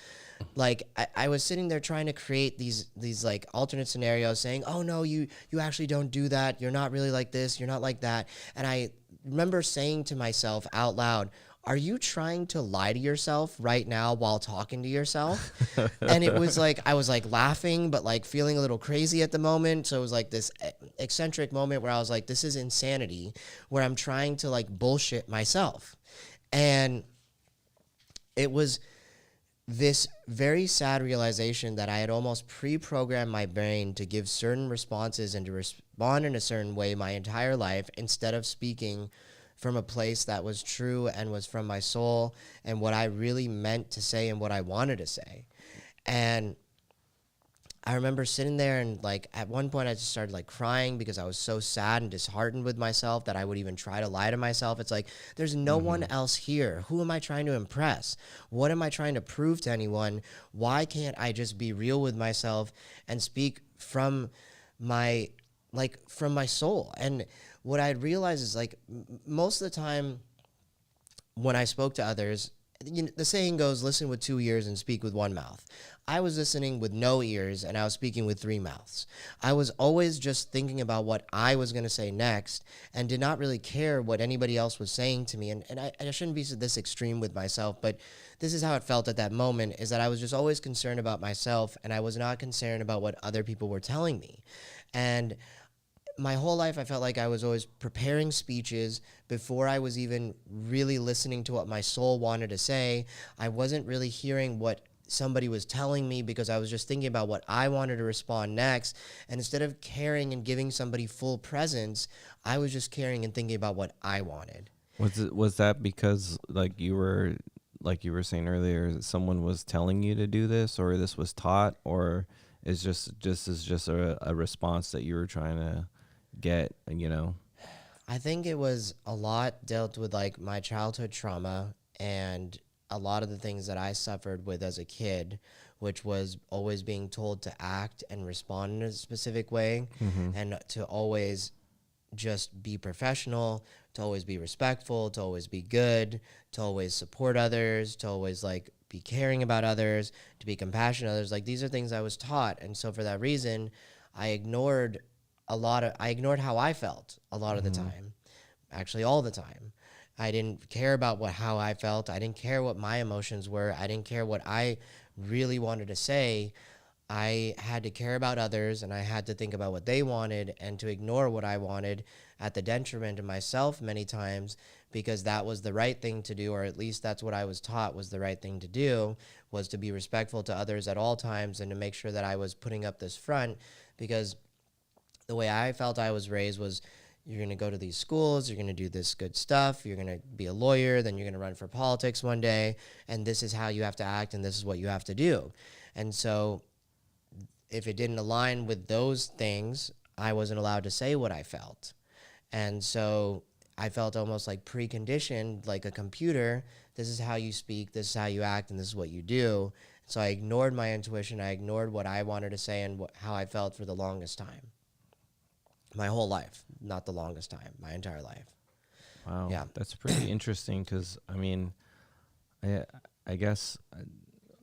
Like I was sitting there trying to create these like alternate scenarios saying, oh no, you actually don't do that. You're not really like this. You're not like that. And I remember saying to myself out loud, are you trying to lie to yourself right now while talking to yourself? And it was like, I was like laughing, but like feeling a little crazy at the moment. So it was like this eccentric moment where I was like, this is insanity, where I'm trying to like bullshit myself. And it was this very sad realization that I had almost pre-programmed my brain to give certain responses and to respond in a certain way my entire life instead of speaking from a place that was true and was from my soul and what I really meant to say and what I wanted to say. And I remember sitting there and like at one point I just started like crying because I was so sad and disheartened with myself that I would even try to lie to myself. It's like, there's no one else here. Who am I trying to impress? What am I trying to prove to anyone? Why can't I just be real with myself and speak from my soul? And what I'd realized is like most of the time when I spoke to others, the saying goes, listen with 2 ears and speak with one mouth. I was listening with no ears and I was speaking with 3 mouths. I was always just thinking about what I was going to say next and did not really care what anybody else was saying to me. And I shouldn't be this extreme with myself, but this is how it felt at that moment, is that I was just always concerned about myself and I was not concerned about what other people were telling me. And my whole life I felt like I was always preparing speeches before I was even really listening to what my soul wanted to say. I wasn't really hearing what somebody was telling me because I was just thinking about what I wanted to respond next. And instead of caring and giving somebody full presence, I was just caring and thinking about what I wanted. Was that because like you were saying earlier, someone was telling you to do this, or this was taught, or is just a response that you were trying to get, you know? I think it was a lot dealt with like my childhood trauma and a lot of the things that I suffered with as a kid, which was always being told to act and respond in a specific way and to always just be professional, to always be respectful, to always be good, to always support others, to always like be caring about others, to be compassionate to others. Like these are things I was taught. And so for that reason, I ignored how I felt a lot of the time, actually all the time. I didn't care about how I felt. I didn't care what my emotions were. I didn't care what I really wanted to say. I had to care about others and I had to think about what they wanted and to ignore what I wanted at the detriment of myself many times because that was the right thing to do, or at least that's what I was taught was the right thing to do, was to be respectful to others at all times and to make sure that I was putting up this front because the way I felt I was raised was you're going to go to these schools, you're going to do this good stuff, you're going to be a lawyer, then you're going to run for politics one day, and this is how you have to act and this is what you have to do. And so if it didn't align with those things, I wasn't allowed to say what I felt. And so I felt almost like preconditioned, like a computer. This is how you speak, this is how you act, and this is what you do. So I ignored my intuition. I ignored what I wanted to say and how I felt for the longest time. My whole life, not the longest time, my entire life. Wow. Yeah. That's pretty interesting because, I mean, I guess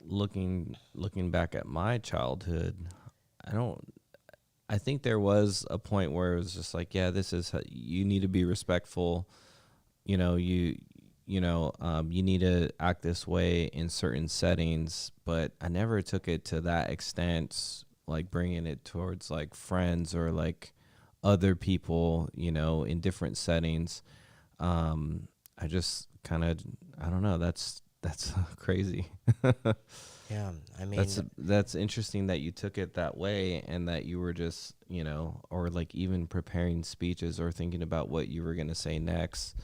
looking back at my childhood, I think there was a point where it was just like, yeah, this is you need to be respectful. You know, you need to act this way in certain settings, but I never took it to that extent, like bringing it towards like friends or like other people, you know, in different settings. I just kind of, I don't know. That's crazy. Yeah, I mean, that's interesting that you took it that way and that you were just, you know, or like even preparing speeches or thinking about what you were going to say next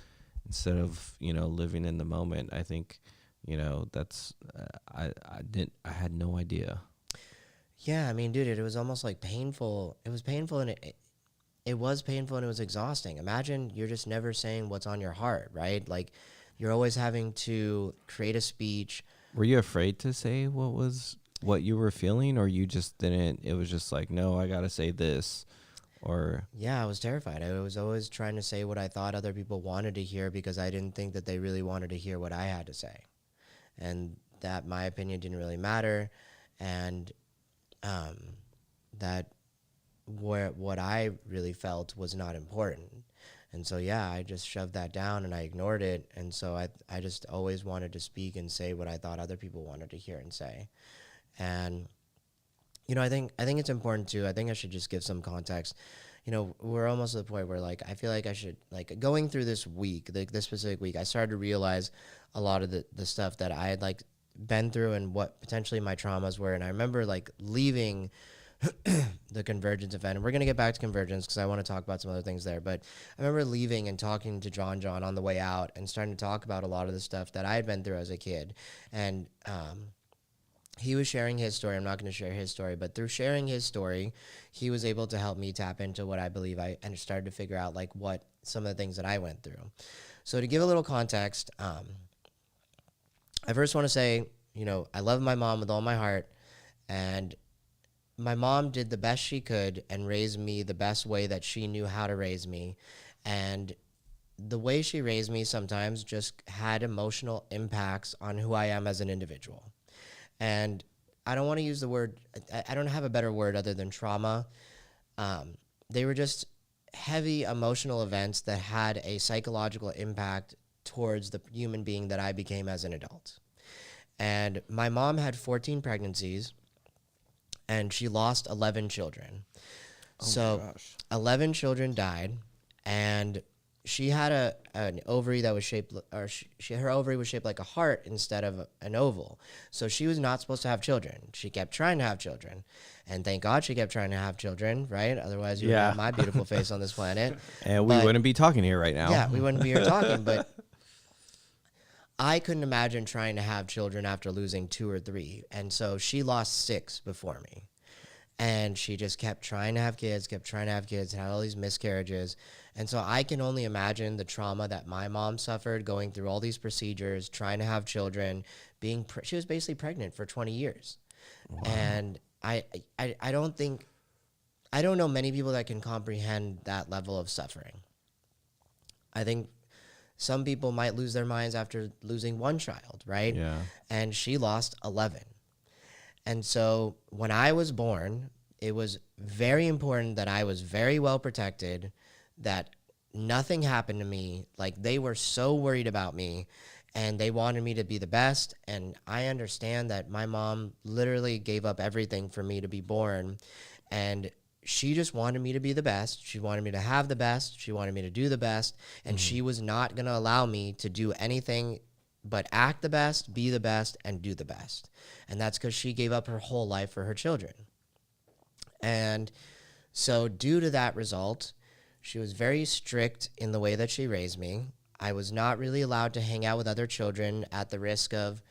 instead of, you know, living in the moment. I think, you know, that's I had no idea. yeah, I mean, dude, it was almost like painful. It was painful and it was painful and it was exhausting. Imagine you're just never saying what's on your heart, right? Like you're always having to create a speech. Were you afraid to say what you were feeling, or you just didn't? It was just like, no, I gotta say this, or Yeah, I was terrified. I was always trying to say what I thought other people wanted to hear because I didn't think that they really wanted to hear what I had to say, and that my opinion didn't really matter, and that what I really felt was not important. And so, yeah, I just shoved that down and I ignored it. And so I just always wanted to speak and say what I thought other people wanted to hear and say. And, you know, I think it's important too. I think I should just give some context. You know, we're almost at the point where like, I feel like I should, like going through this week, like this specific week, I started to realize a lot of the stuff that I had like been through and what potentially my traumas were. And I remember like leaving the Convergence event, and we're going to get back to Convergence because I want to talk about some other things there, but I remember leaving and talking to John on the way out and starting to talk about a lot of the stuff that I had been through as a kid, and he was sharing his story. I'm not going to share his story, but through sharing his story, he was able to help me tap into what I believe and started to figure out like what some of the things that I went through. So to give a little context, I first want to say, you know, I love my mom with all my heart, and my mom did the best she could and raised me the best way that she knew how to raise me. And the way she raised me sometimes just had emotional impacts on who I am as an individual. And I don't want to use the word, I don't have a better word other than trauma. They were just heavy emotional events that had a psychological impact towards the human being that I became as an adult. And my mom had 14 pregnancies, and she lost 11 children. So 11 children died, and she had an ovary that was shaped, or her ovary was shaped like a heart instead of an oval. So she was not supposed to have children. She kept trying to have children, and thank God she kept trying to have children, right? Otherwise, you would have my beautiful face on this planet, and we wouldn't be talking here right now. Yeah, we wouldn't be here talking. But I couldn't imagine trying to have children after losing 2 or 3, and so she lost 6 before me. And she just kept trying to have kids, and had all these miscarriages. And so I can only imagine the trauma that my mom suffered going through all these procedures, trying to have children, she was basically pregnant for 20 years. Wow. And I don't know many people that can comprehend that level of suffering. I think some people might lose their minds after losing 1 child, right? Yeah. And she lost 11. And so when I was born, it was very important that I was very well protected, that nothing happened to me. Like, they were so worried about me, and they wanted me to be the best. And I understand that my mom literally gave up everything for me to be born. And she just wanted me to be the best. She wanted me to have the best. She wanted me to do the best. And she was not going to allow me to do anything but act the best, be the best, and do the best. And that's because she gave up her whole life for her children. And so due to that result, she was very strict in the way that she raised me. I was not really allowed to hang out with other children at the risk of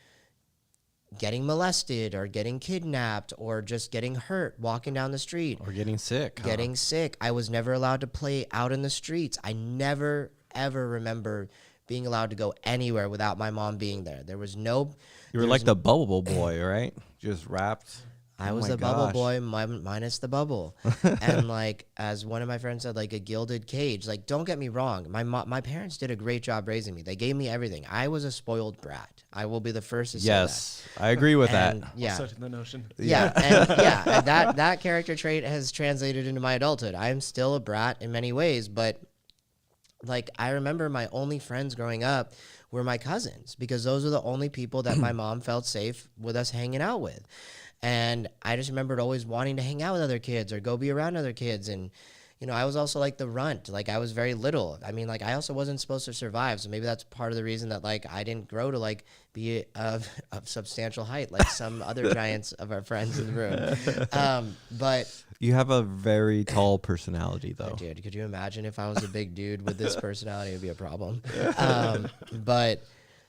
getting molested or getting kidnapped or just getting hurt walking down the street. Or getting sick. Getting sick. I was never allowed to play out in the streets. I never, ever remember being allowed to go anywhere without my mom being there. There was no... You were like the bubble boy, right? Just wrapped. I was the bubble boy minus the bubble. And like, as one of my friends said, like a gilded cage. Like, don't get me wrong. My parents did a great job raising me. They gave me everything. I was a spoiled brat. I will be the first to say that. Yes, I agree with And, that. Yeah. Such the notion. Yeah. And that character trait has translated into my adulthood. I am still a brat in many ways, but like, I remember my only friends growing up were my cousins, because those are the only people that my mom felt safe with us hanging out with. And I just remembered always wanting to hang out with other kids or go be around other kids. And, you know, I was also like the runt. Like, I was very little. I mean, like, I also wasn't supposed to survive. So maybe that's part of the reason that, like, I didn't grow to, like, be of substantial height like some other giants of our friends in the room. But you have a very tall personality, though. Dude, could you imagine if I was a big dude with this personality? It would be a problem. But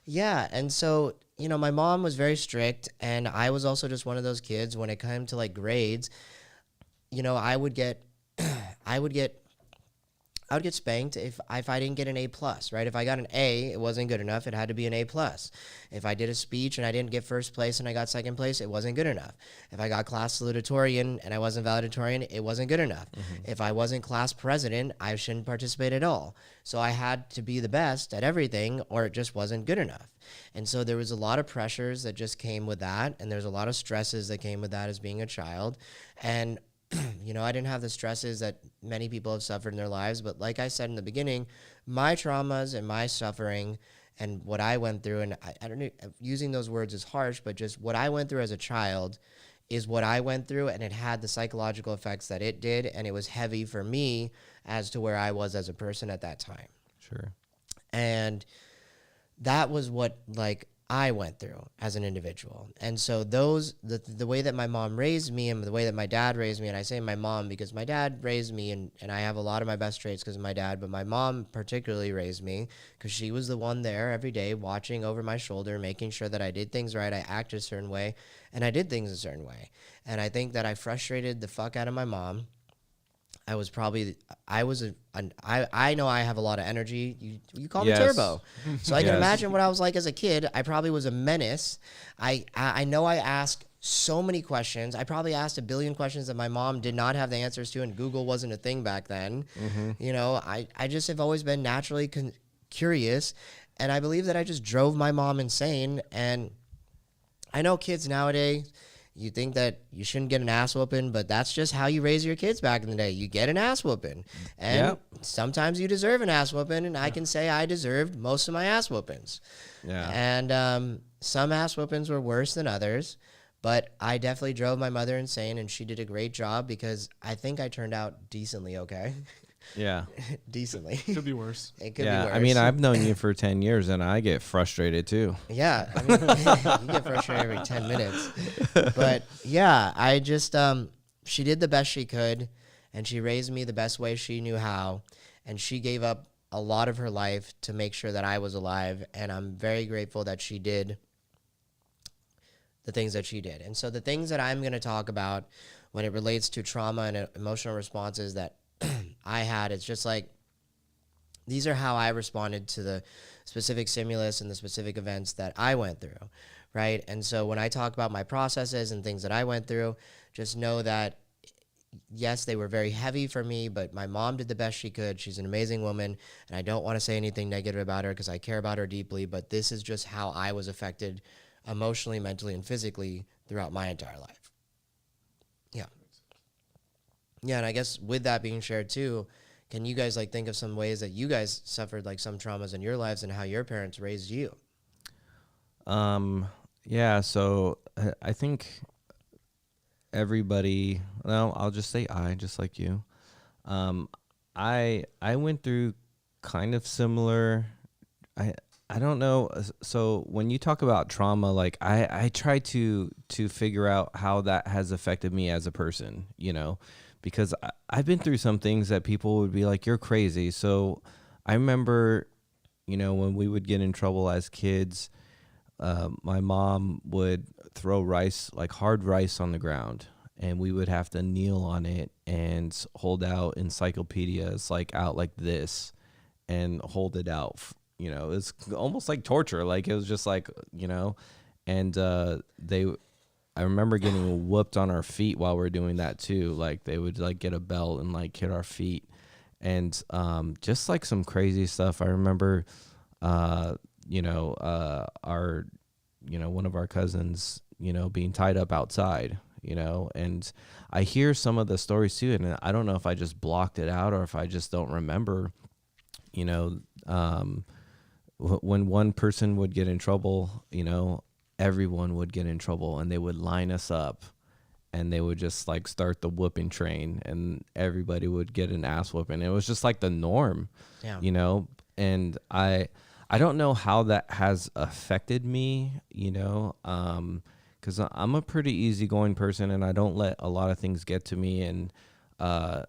yeah, and so, you know, my mom was very strict, and I was also just one of those kids. When it came to like grades, you know, I would get spanked if I didn't get an A+, right? If I got an A, it wasn't good enough. It had to be an A+. If I did a speech and I didn't get first place and I got second place, it wasn't good enough. If I got class salutatorian and I wasn't valedictorian, it wasn't good enough. If I wasn't class president, I shouldn't participate at all. So I had to be the best at everything, or it just wasn't good enough. And so there was a lot of pressures that just came with that, and there's a lot of stresses that came with that as being a child. And you know, I didn't have the stresses that many people have suffered in their lives, but like I said in the beginning, my traumas and my suffering and what I went through, and I don't know, using those words is harsh, but just what I went through as a child is what I went through, and it had the psychological effects that it did, and it was heavy for me as to where I was as a person at that time. Sure. And that was what, like, I went through as an individual. And so the way that my mom raised me and the way that my dad raised me, and I say my mom because my dad raised me, and I have a lot of my best traits because of my dad, but my mom particularly raised me because she was the one there every day watching over my shoulder, making sure that I did things right, I acted a certain way, and I did things a certain way. And I think that I frustrated the fuck out of my mom. I know I have a lot of energy. You call me Turbo. So I can imagine what I was like as a kid. I probably was a menace. I know I asked so many questions. I probably asked a billion questions that my mom did not have the answers to, and Google wasn't a thing back then. You know, I just have always been naturally curious, and I believe that I just drove my mom insane. And I know kids nowadays, you think that you shouldn't get an ass whooping, but that's just how you raise your kids back in the day. You get an ass whooping. And sometimes you deserve an ass whooping, and I can say I deserved most of my ass whoopings. Yeah. And some ass whoopings were worse than others, But I definitely drove my mother insane, and she did a great job because I think I turned out decently okay. Yeah. Decently. Could be worse. It could Yeah. be worse. I mean, I've known you for 10 years and I get frustrated too. Yeah, I mean, you get frustrated every 10 minutes. But yeah, I just, she did the best she could, and she raised me the best way she knew how, and she gave up a lot of her life to make sure that I was alive, and I'm very grateful that she did the things that she did. And so the things that I'm going to talk about when it relates to trauma and emotional responses that I had, it's just like, these are how I responded to the specific stimulus and the specific events that I went through, right? And so when I talk about my processes and things that I went through, just know that, yes, they were very heavy for me, but my mom did the best she could. She's an amazing woman, and I don't want to say anything negative about her because I care about her deeply, but this is just how I was affected emotionally, mentally, and physically throughout my entire life. Yeah. Yeah, and I guess with that being shared too, can you guys like think of some ways that you guys suffered like some traumas in your lives and how your parents raised you? Yeah, so I think everybody, well, I'll just say just like you. I went through kind of similar, I don't know. So when you talk about trauma, like I try to figure out how that has affected me as a person, you know, because I've been through some things that people would be like, you're crazy. So I remember, you know, when we would get in trouble as kids, my mom would throw rice, like hard rice on the ground, and we would have to kneel on it and hold out encyclopedias like out like this and hold it out. You know, it's almost like torture. Like it was just like, you know, and I remember getting whooped on our feet while we were doing that too. Like they would like get a belt and like hit our feet, and just like some crazy stuff. I remember, you know, one of our cousins, you know, being tied up outside, you know, and I hear some of the stories too, and I don't know if I just blocked it out or if I just don't remember, you know, when one person would get in trouble, you know, everyone would get in trouble, and they would line us up and they would just like start the whooping train, and everybody would get an ass whooping. It was just like the norm, you know, and I don't know how that has affected me, you know, because I'm a pretty easygoing person and I don't let a lot of things get to me. And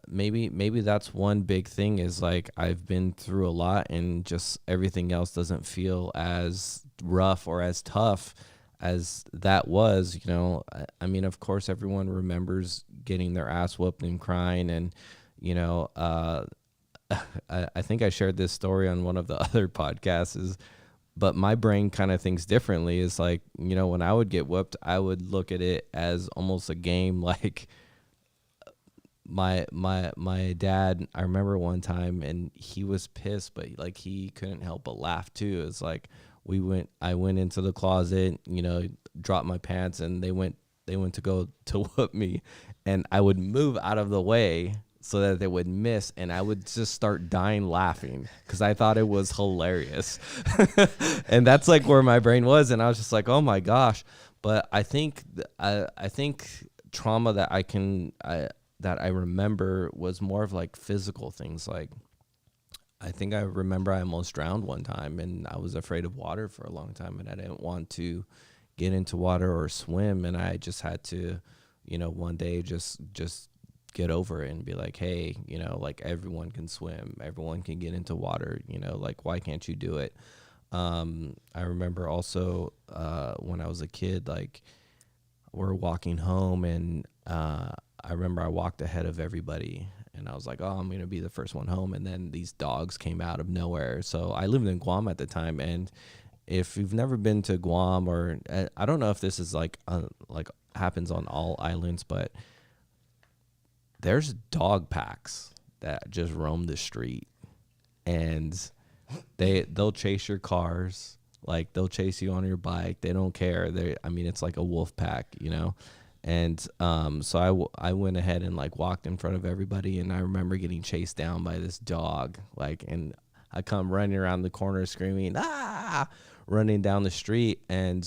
maybe that's one big thing is like I've been through a lot, and just everything else doesn't feel as rough or as tough as that was, you know. I mean, of course, everyone remembers getting their ass whooped and crying, and, you know, I think I shared this story on one of the other podcasts, but my brain kind of thinks differently. Is like, you know, when I would get whooped, I would look at it as almost a game. Like my dad, I remember one time, and he was pissed, but like he couldn't help but laugh too. It's like I went into the closet, you know, dropped my pants, and they went to go to whoop me, and I would move out of the way so that they would miss, and I would just start dying laughing because I thought it was hilarious. And that's like where my brain was, and I was just like, oh my gosh. But I think trauma that I remember was more of like physical things. Like I think I remember I almost drowned one time, and I was afraid of water for a long time, and I didn't want to get into water or swim, and I just had to, you know, one day just get over it and be like, hey, you know, like everyone can swim, everyone can get into water, you know, like why can't you do it? I remember also when I was a kid, like we're walking home, and I remember I walked ahead of everybody, and I was like, oh, I'm going to be the first one home. And then these dogs came out of nowhere. So I lived in Guam at the time. And if you've never been to Guam, or I don't know if this is like happens on all islands, but there's dog packs that just roam the street, and they'll chase your cars. Like they'll chase you on your bike. They don't care. It's like a wolf pack, you know? And so I went ahead and like walked in front of everybody, and I remember getting chased down by this dog, like, and I come running around the corner screaming, running down the street. And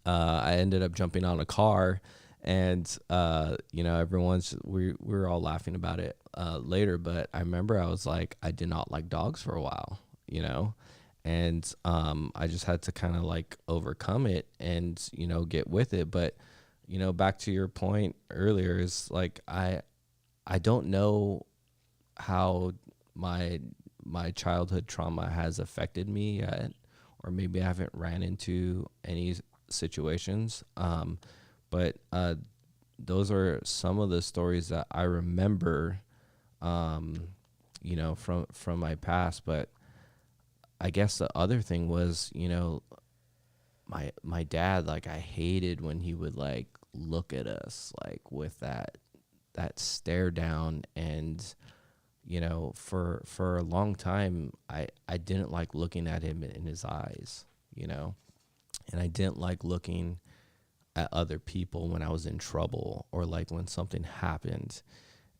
I ended up jumping on a car, and we were all laughing about it later. But I remember I was like, I did not like dogs for a while, and I just had to kind of like overcome it and get with it. But back to your point earlier, is like I don't know how my childhood trauma has affected me yet, or maybe I haven't ran into any situations. But those are some of the stories that I remember, from my past. But I guess the other thing was, my dad, like, I hated when he would like look at us like with that stare down. And for a long time I didn't like looking at him in his eyes, and I didn't like looking at other people when I was in trouble or like when something happened.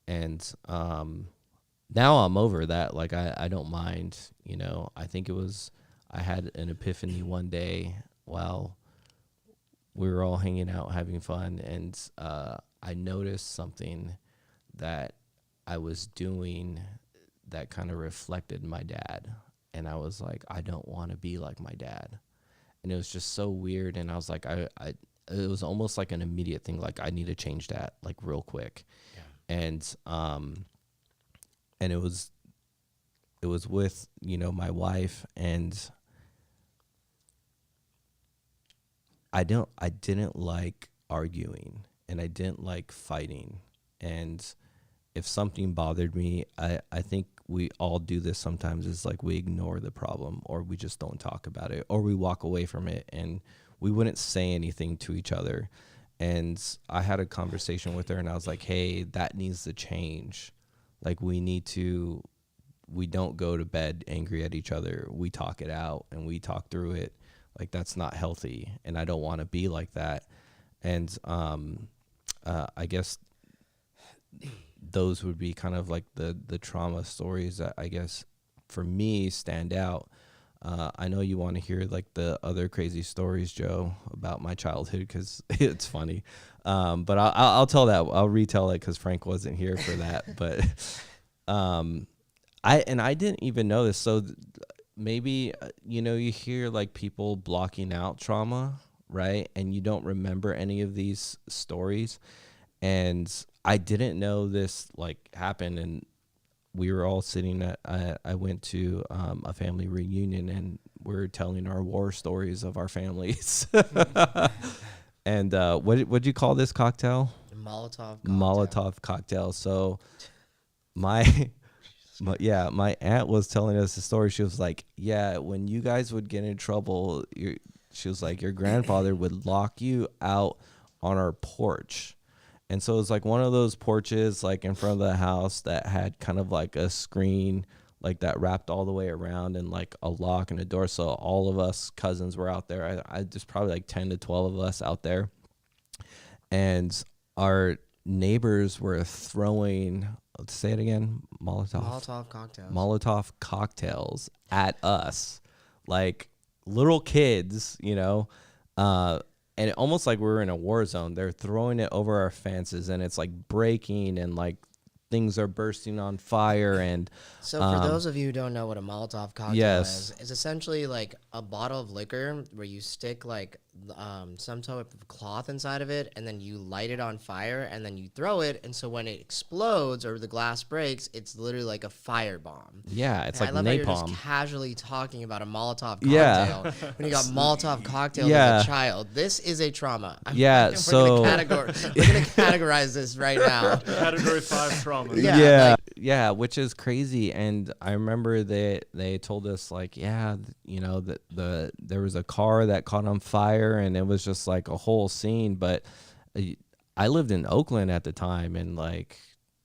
And now I'm over that. Like I don't mind, I think I had an epiphany one day while we were all hanging out having fun, and I noticed something that I was doing that kind of reflected my dad. And I was like, I don't want to be like my dad. And it was just so weird. And I was like, it was almost like an immediate thing. Like, I need to change that like real quick. Yeah. And it was with, my wife, and I didn't like arguing, and I didn't like fighting. And if something bothered me, I think we all do this sometimes, is like we ignore the problem, or we just don't talk about it, or we walk away from it, and we wouldn't say anything to each other. And I had a conversation with her, and I was like, hey, that needs to change. Like, we don't go to bed angry at each other. We talk it out and we talk through it. Like, that's not healthy, and I don't want to be like that. And I guess those would be kind of like the trauma stories that I guess for me stand out. I know you want to hear like the other crazy stories, Joe, about my childhood, because it's funny. But I'll tell that. I'll retell it because Frank wasn't here for that. But I didn't even know this. So maybe, you hear like people blocking out trauma, right? And you don't remember any of these stories. And I didn't know this like happened. And we were all sitting I went to a family reunion, and we're telling our war stories of our families. And what'd you call this cocktail? Molotov cocktail. So my aunt was telling us the story. She was like, yeah, when you guys would get in trouble, she was like, your grandfather would lock you out on our porch. And so it was like one of those porches like in front of the house that had kind of like a screen like that wrapped all the way around, and like a lock and a door. So all of us cousins were out there. There's probably like 10 to 12 of us out there. And our neighbors were throwing, let's say it again, Molotov cocktails at us, like little kids, and it almost like we were in a war zone. They're throwing it over our fences, and it's like breaking, and like things are bursting on fire. And so for those of you who don't know what a Molotov cocktail is, it's essentially like a bottle of liquor where you stick like some type of cloth inside of it, and then you light it on fire, and then you throw it, and so when it explodes or the glass breaks, it's literally like a fire bomb. Yeah, it's and like I love napalm. How you're just casually talking about a Molotov cocktail when you got Molotov cocktail as a child. This is a trauma. We're gonna categorize this right now. Category 5 trauma. Yeah, which is crazy. And I remember they told us like, that there was a car that caught on fire, and it was just like a whole scene. But I lived in Oakland at the time, and like,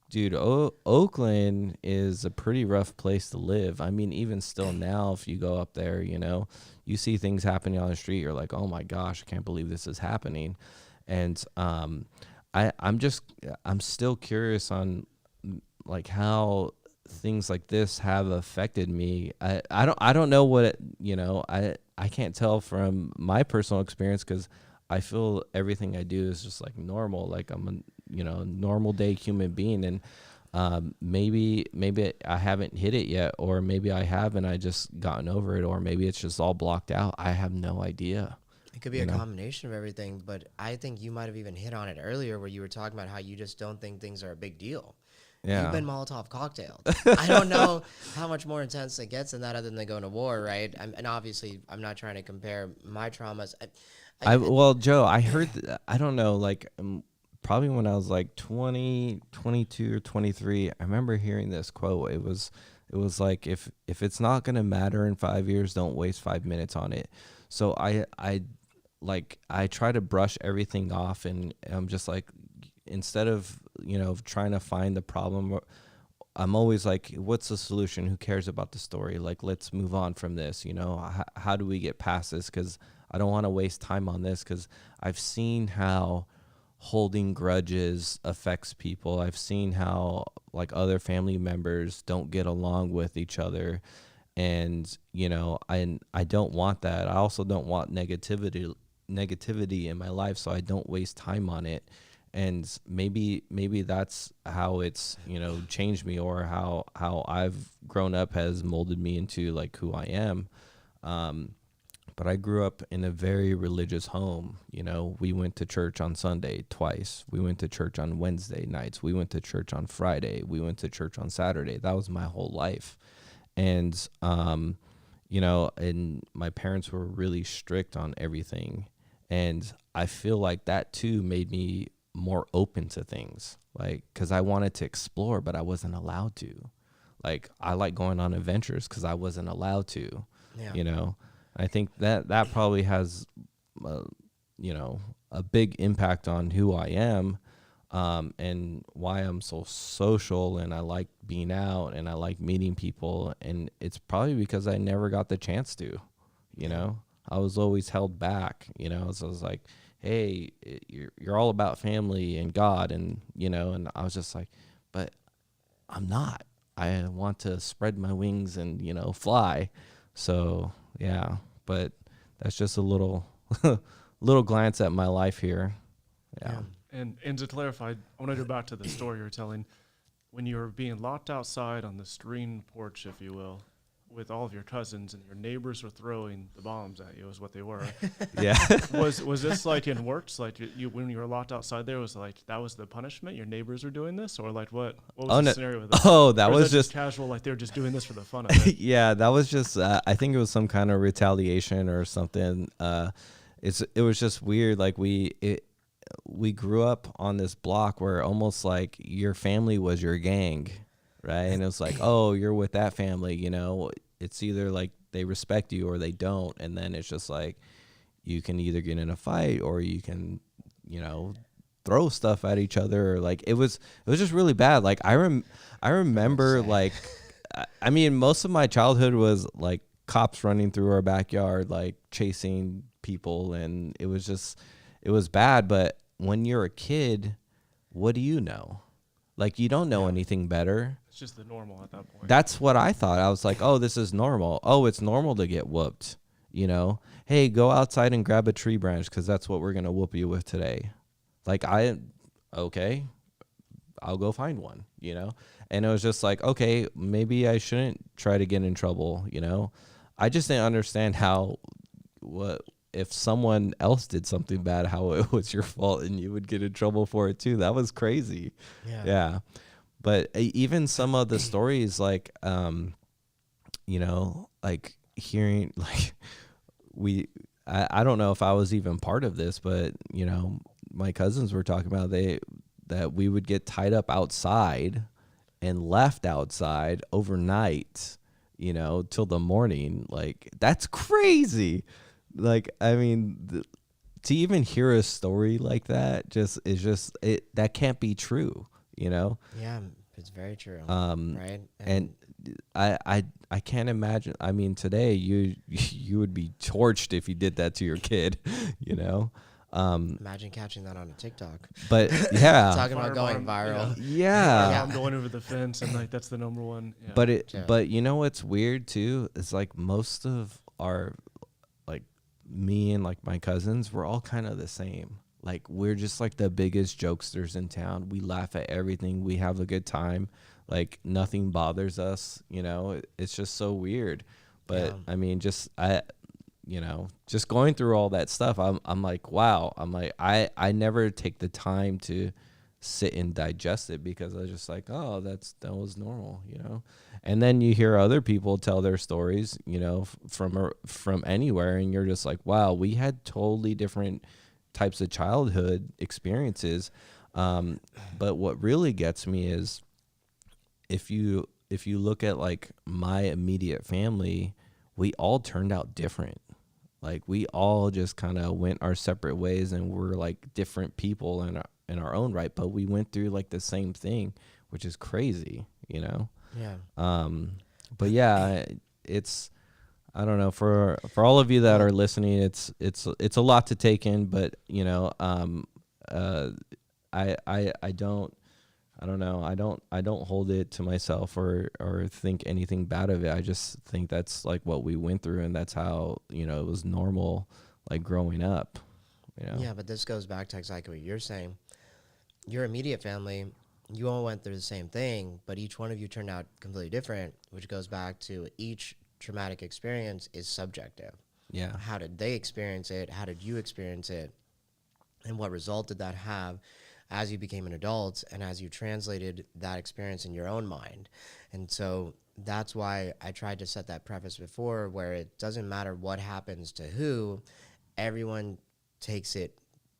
dude, Oakland is a pretty rough place to live. I mean, even still now, if you go up there, you see things happening on the street, you're like, oh my gosh, I can't believe this is happening. And I'm still curious on like how things like this have affected me. I don't know what I can't tell from my personal experience, because I feel everything I do is just like normal. Like I'm a, normal day human being. And maybe I haven't hit it yet, or maybe I have and I just gotten over it, or maybe it's just all blocked out. I have no idea. It could be a combination of everything, but I think you might have even hit on it earlier where you were talking about how you just don't think things are a big deal. Yeah. You've been Molotov cocktailed. I don't know how much more intense it gets than that other than going to war, right? And obviously, I'm not trying to compare my traumas. Well, Joe, I heard, I don't know, like probably when I was like 20, 22 or 23, I remember hearing this quote. It was like, if it's not going to matter in 5 years, don't waste 5 minutes on it. So I try to brush everything off, and I'm just like, instead of, trying to find the problem, I'm always like, what's the solution? Who cares about the story? Like, let's move on from this. How do we get past this? Because I don't want to waste time on this, because I've seen how holding grudges affects people. I've seen how like other family members don't get along with each other. And, I don't want that. I also don't want negativity in my life, so I don't waste time on it. And maybe that's how it's, changed me, or how I've grown up has molded me into like who I am. But I grew up in a very religious home. We went to church on Sunday twice. We went to church on Wednesday nights. We went to church on Friday. We went to church on Saturday. That was my whole life. And, and my parents were really strict on everything. And I feel like that too made me more open to things, like, because I wanted to explore, but I wasn't allowed to. Like, I like going on adventures because I wasn't allowed to. Yeah. I think that probably has, a big impact on who I am, and why I'm so social, and I like being out, and I like meeting people. And it's probably because I never got the chance to, I was always held back, so I was like, hey, you're all about family and God. And, and I was just like, but I'm not. I want to spread my wings and, fly. So, yeah, but that's just a little glance at my life here. Yeah. And to clarify, I want to go back to the story you're telling. When you were being locked outside on the screen porch, if you will, with all of your cousins, and your neighbors were throwing the bombs at you, is what they were. Yeah. Was this like in works? Like you when you were locked outside there, was like that was the punishment? Your neighbors were doing this, or like what was the scenario with that? Oh, that was just casual, like they were just doing this for the fun of it. Yeah, that was just I think it was some kind of retaliation or something. It was just weird. Like we grew up on this block where almost like your family was your gang. Right. And it was like, oh, you're with that family, it's either like they respect you or they don't. And then it's just like, you can either get in a fight or you can, throw stuff at each other. Or like, it was just really bad. Like I remember like, I mean, most of my childhood was like cops running through our backyard, like chasing people. And it was bad. But when you're a kid, what do you know? Like, you don't know anything better. It's just the normal at that point. That's what I thought. I was like, oh, this is normal. Oh, it's normal to get whooped. Hey, go outside and grab a tree branch because that's what we're going to whoop you with today. Like, okay, I'll go find one, And it was just like, okay, maybe I shouldn't try to get in trouble, I just didn't understand if someone else did something bad, how it was your fault and you would get in trouble for it too. That was crazy. Yeah. But even some of the stories, like, like hearing, like I don't know if I was even part of this, but, my cousins were talking about that we would get tied up outside and left outside overnight, till the morning. Like, that's crazy. Like, I mean, to even hear a story like that that can't be true, Yeah, it's very true. Right. And I can't imagine. I mean, today you would be torched if you did that to your kid, Imagine catching that on a TikTok. But yeah, talking about going viral. Yeah. I'm going over the fence, and like that's the number one. Yeah. But what's weird too is like most of our like me and like my cousins, we're all kind of the same. Like we're just like the biggest jokesters in town. We laugh at everything. We have a good time. Like nothing bothers us, you know. It's just so weird. But I mean, just just going through all that stuff, I'm like, wow. I'm like, I never take the time to sit and digest it because I was just like, oh, that was normal, you know. And then you hear other people tell their stories, you know, from anywhere, and you're just like, wow, we had totally different types of childhood experiences. But what really gets me is if you look at like my immediate family, we all turned out different. Like we all just kind of went our separate ways, and we're like different people in our own right, but we went through like the same thing, which is crazy, you know? Yeah. But yeah, it's, I don't know, for all of you that are listening, it's a lot to take in, but you know, I don't hold it to myself or think anything bad of it. I just think that's like what we went through, and that's how, you know, it was normal, like growing up, you know? Yeah, but this goes back to exactly what you're saying. Your immediate family, you all went through the same thing, but each one of you turned out completely different, which goes back to each traumatic experience is subjective. Yeah. How did they experience it? How did you experience it? And what result did that have as you became an adult and as you translated that experience in your own mind? And so that's why I tried to set that preface before, where it doesn't matter what happens to who, everyone takes it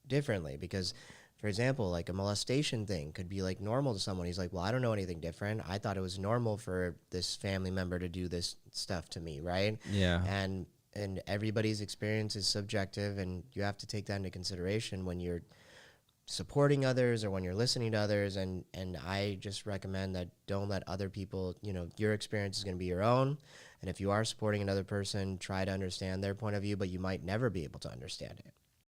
differently. Because, for example, like a molestation thing could be like normal to someone. He's like, well, I don't know anything different. I thought it was normal for this family member to do this stuff to me, right? Yeah. And everybody's experience is subjective, and you have to take that into consideration when you're supporting others or when you're listening to others. And I just recommend that don't let other people, you know, your experience is going to be your own. And if you are supporting another person, try to understand their point of view, but you might never be able to understand it.